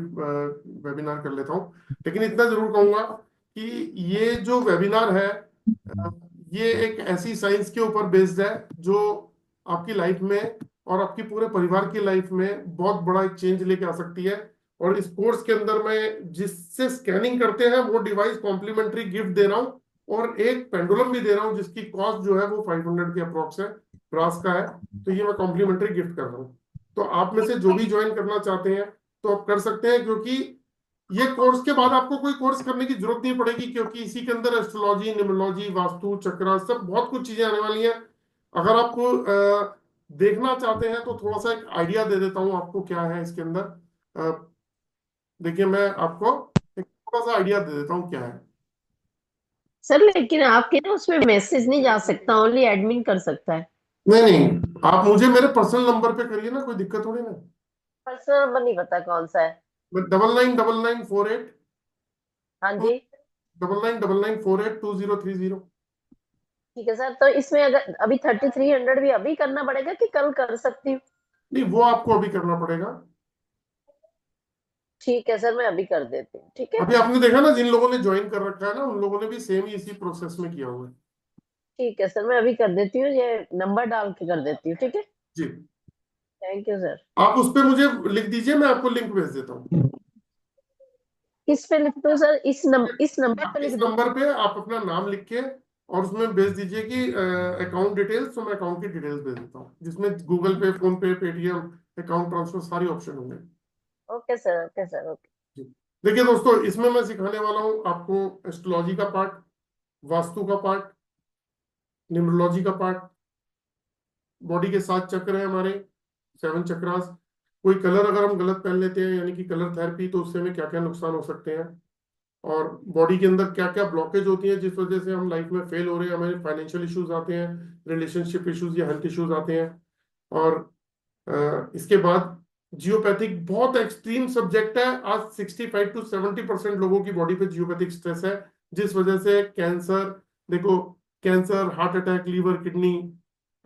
वेबिनार कर लेता हूँ। लेकिन इतना जरूर कहूंगा कि ये जो वेबिनार है, अ, ये एक ऐसी साइंस के ऊपर बेस्ड है जो आपकी लाइफ में और आपकी पूरे परिवार की लाइफ में बहुत बड़ा एक चेंज लेके आ सकती है। और इस कोर्स के अंदर मैं जिससे स्कैनिंग करते हैं वो डिवाइस कॉम्प्लीमेंट्री गिफ्ट दे रहा हूँ, और एक पेंडुलम भी दे रहा हूँ जिसकी कॉस्ट जो है वो 500 के अप्रोक्स है, ब्रास का है। तो ये मैं कॉम्प्लीमेंट्री गिफ्ट कर रहा हूँ। तो आप में से जो भी ज्वाइन करना चाहते हैं तो आप कर सकते हैं, क्योंकि ये कोर्स के बाद आपको कोई कोर्स करने की जरूरत नहीं पड़ेगी, क्योंकि इसी के अंदर एस्ट्रोलॉजी, न्यूमरोलॉजी, वास्तु, चक्र, सब बहुत कुछ चीजें आने वाली हैं। अगर आप देखना चाहते हैं तो थोड़ा सा एक आइडिया दे देता हूँ आपको क्या है इसके अंदर। देखिए मैं आपको एक थोड़ा सा आइडिया दे देता हूँ क्या है। सर लेकिन आपके ना उसमें मैसेज नहीं जा सकता, ओनली एडमिन कर सकता है। नहीं नहीं, आप मुझे मेरे पर्सनल नंबर पे करिए ना, कोई दिक्कत थोड़ी ना। पर्सनल नंबर नहीं पता कौन सा है। 999948 हाँ जी, 9999482030। ठीक है सर, तो इसमें अगर अभी 3300 भी अभी करना पड़ेगा कि कल कर सकती हूँ? नहीं, वो आपको अभी करना पड़ेगा। ठीक है सर, मैं अभी कर देती हूँ, ठीक है। अभी आपने देखा ना, जिन लोगों ने ज्वाइन कर रखा है ना, उन लोगों ने भी सेम ही इसी प्रोसेस में किया हुआ है। ठीक है सर, मैं अभी कर देती हूँ, ये नंबर डाल के कर देती हूँ, ठीक है। जी, थैंक यू सर। आप उस पे मुझे लिख दीजिए, मैं आपको लिंक भेज देता हूँ। किस पे लिख दूँ सर? इस नंबर पे लिख इस दूँ? नंबर पे आप अपना नाम लिख के और उसमें भेज दीजिए कि अकाउंट डिटेल्स, तो मैं अकाउंट की डिटेल्स भेज देता हूँ, जिसमें Google Pay, PhonePe, Paytm, account transfer सारी ऑप्शन होंगे। Okay sir, okay sir, okay. जी। देखिए दोस्तों, इसमें मैं सिखाने वाला हूँ आपको एस्ट्रोलॉजी का पार्ट, वास्तु का पार्ट, न्यूमरोलॉजी का पार्ट, बॉडी के 7 चक्र हैं हमारे, 7 चक्रास। कोई कलर अगर हम गलत पहन लेते हैं, यानी कि कलर थेरेपी, तो उससे हमें क्या क्या नुकसान हो सकते हैं, और बॉडी के अंदर क्या क्या ब्लॉकेज होती है जिस वजह से हम लाइफ में फेल हो रहे हैं, हमें फाइनेंशियल इश्यूज आते हैं, रिलेशनशिप इश्यूज या हेल्थ इश्यूज आते हैं। और इसके बाद जियोपैथिक बहुत एक्सट्रीम सब्जेक्ट है। आज 65 to 70% लोगों की बॉडी पे जियोपैथिक स्ट्रेस है, जिस वजह से कैंसर, देखो, cancer, heart attack, liver, kidney,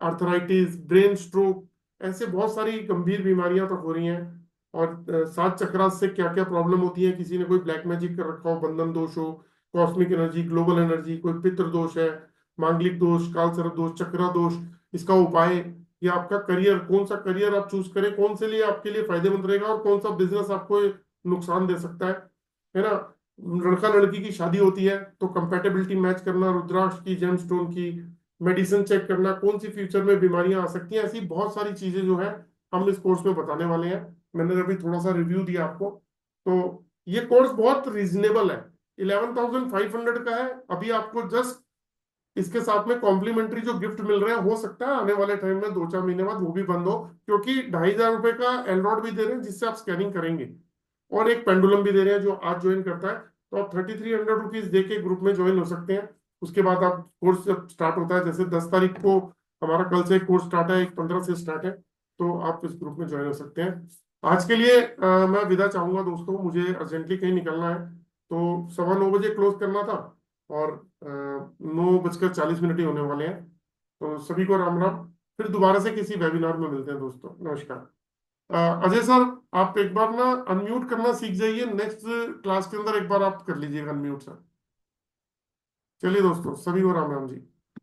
arthritis, brain stroke, ऐसे बहुत सारी गंभीर बीमारियां तक हो रही हैं। और 7 चक्रास से क्या क्या प्रॉब्लम होती है, किसी ने कोई ब्लैक मैजिक कर रखा हो, बंधन दोष हो, कॉस्मिक एनर्जी, ग्लोबल एनर्जी, कोई पितृ दोष है, मांगलिक दोष, काल सर्प दोष, चक्रा दोष, इसका उपाय, या आपका करियर, कौन सा करियर आप चूज करें, कौन से लिए आपके लिए फायदेमंद रहेगा, और कौन सा बिजनेस आपको नुकसान दे सकता है ना। लड़का लड़की की शादी होती है तो कंपेटेबिलिटी मैच करना, रुद्राक्ष की, जेमस्टोन की, मेडिसिन चेक करना, कौन सी फ्यूचर में बीमारियां आ सकती हैं, ऐसी बहुत सारी चीजें जो है हम इस कोर्स में बताने वाले हैं। मैंने अभी थोड़ा सा रिव्यू दिया आपको, तो ये कोर्स बहुत रीजनेबल है, 11,500 का है। अभी आपको जस्ट इसके साथ में कॉम्प्लीमेंट्री जो गिफ्ट मिल रहे हैं, हो सकता है आने वाले टाइम में 2-4 महीने बाद वो भी बंद हो, क्योंकि 2,500 रुपए का एलरॉड भी दे रहे हैं जिससे आप स्कैनिंग करेंगे, और एक पेंडुलम भी दे रहे हैं जो आज ज्वाइन करता है, तो आप 3300 रुपीज दे के ग्रुप में ज्वाइन हो सकते हैं। उसके बाद आप कोर्स जब स्टार्ट होता है, जैसे 10 तारीख को हमारा कल से एक कोर्स स्टार्ट है, एक 15 से स्टार्ट है, तो आप इस ग्रुप में ज्वाइन हो सकते हैं। आज के लिए मैं विदा चाहूंगा दोस्तों, मुझे अर्जेंटली कहीं निकलना है, तो 9:15 क्लोज करना था, और 9:40 ही होने वाले हैं। तो सभी को राम राम, फिर दोबारा से किसी वेबिनार में मिलते हैं दोस्तों, नमस्कार। अजय सर, आप एक बार ना अनम्यूट करना सीख जाइए, नेक्स्ट क्लास के अंदर एक बार आप कर लीजिएगा अनम्यूट सर। चलिए दोस्तों, सभी को राम राम जी।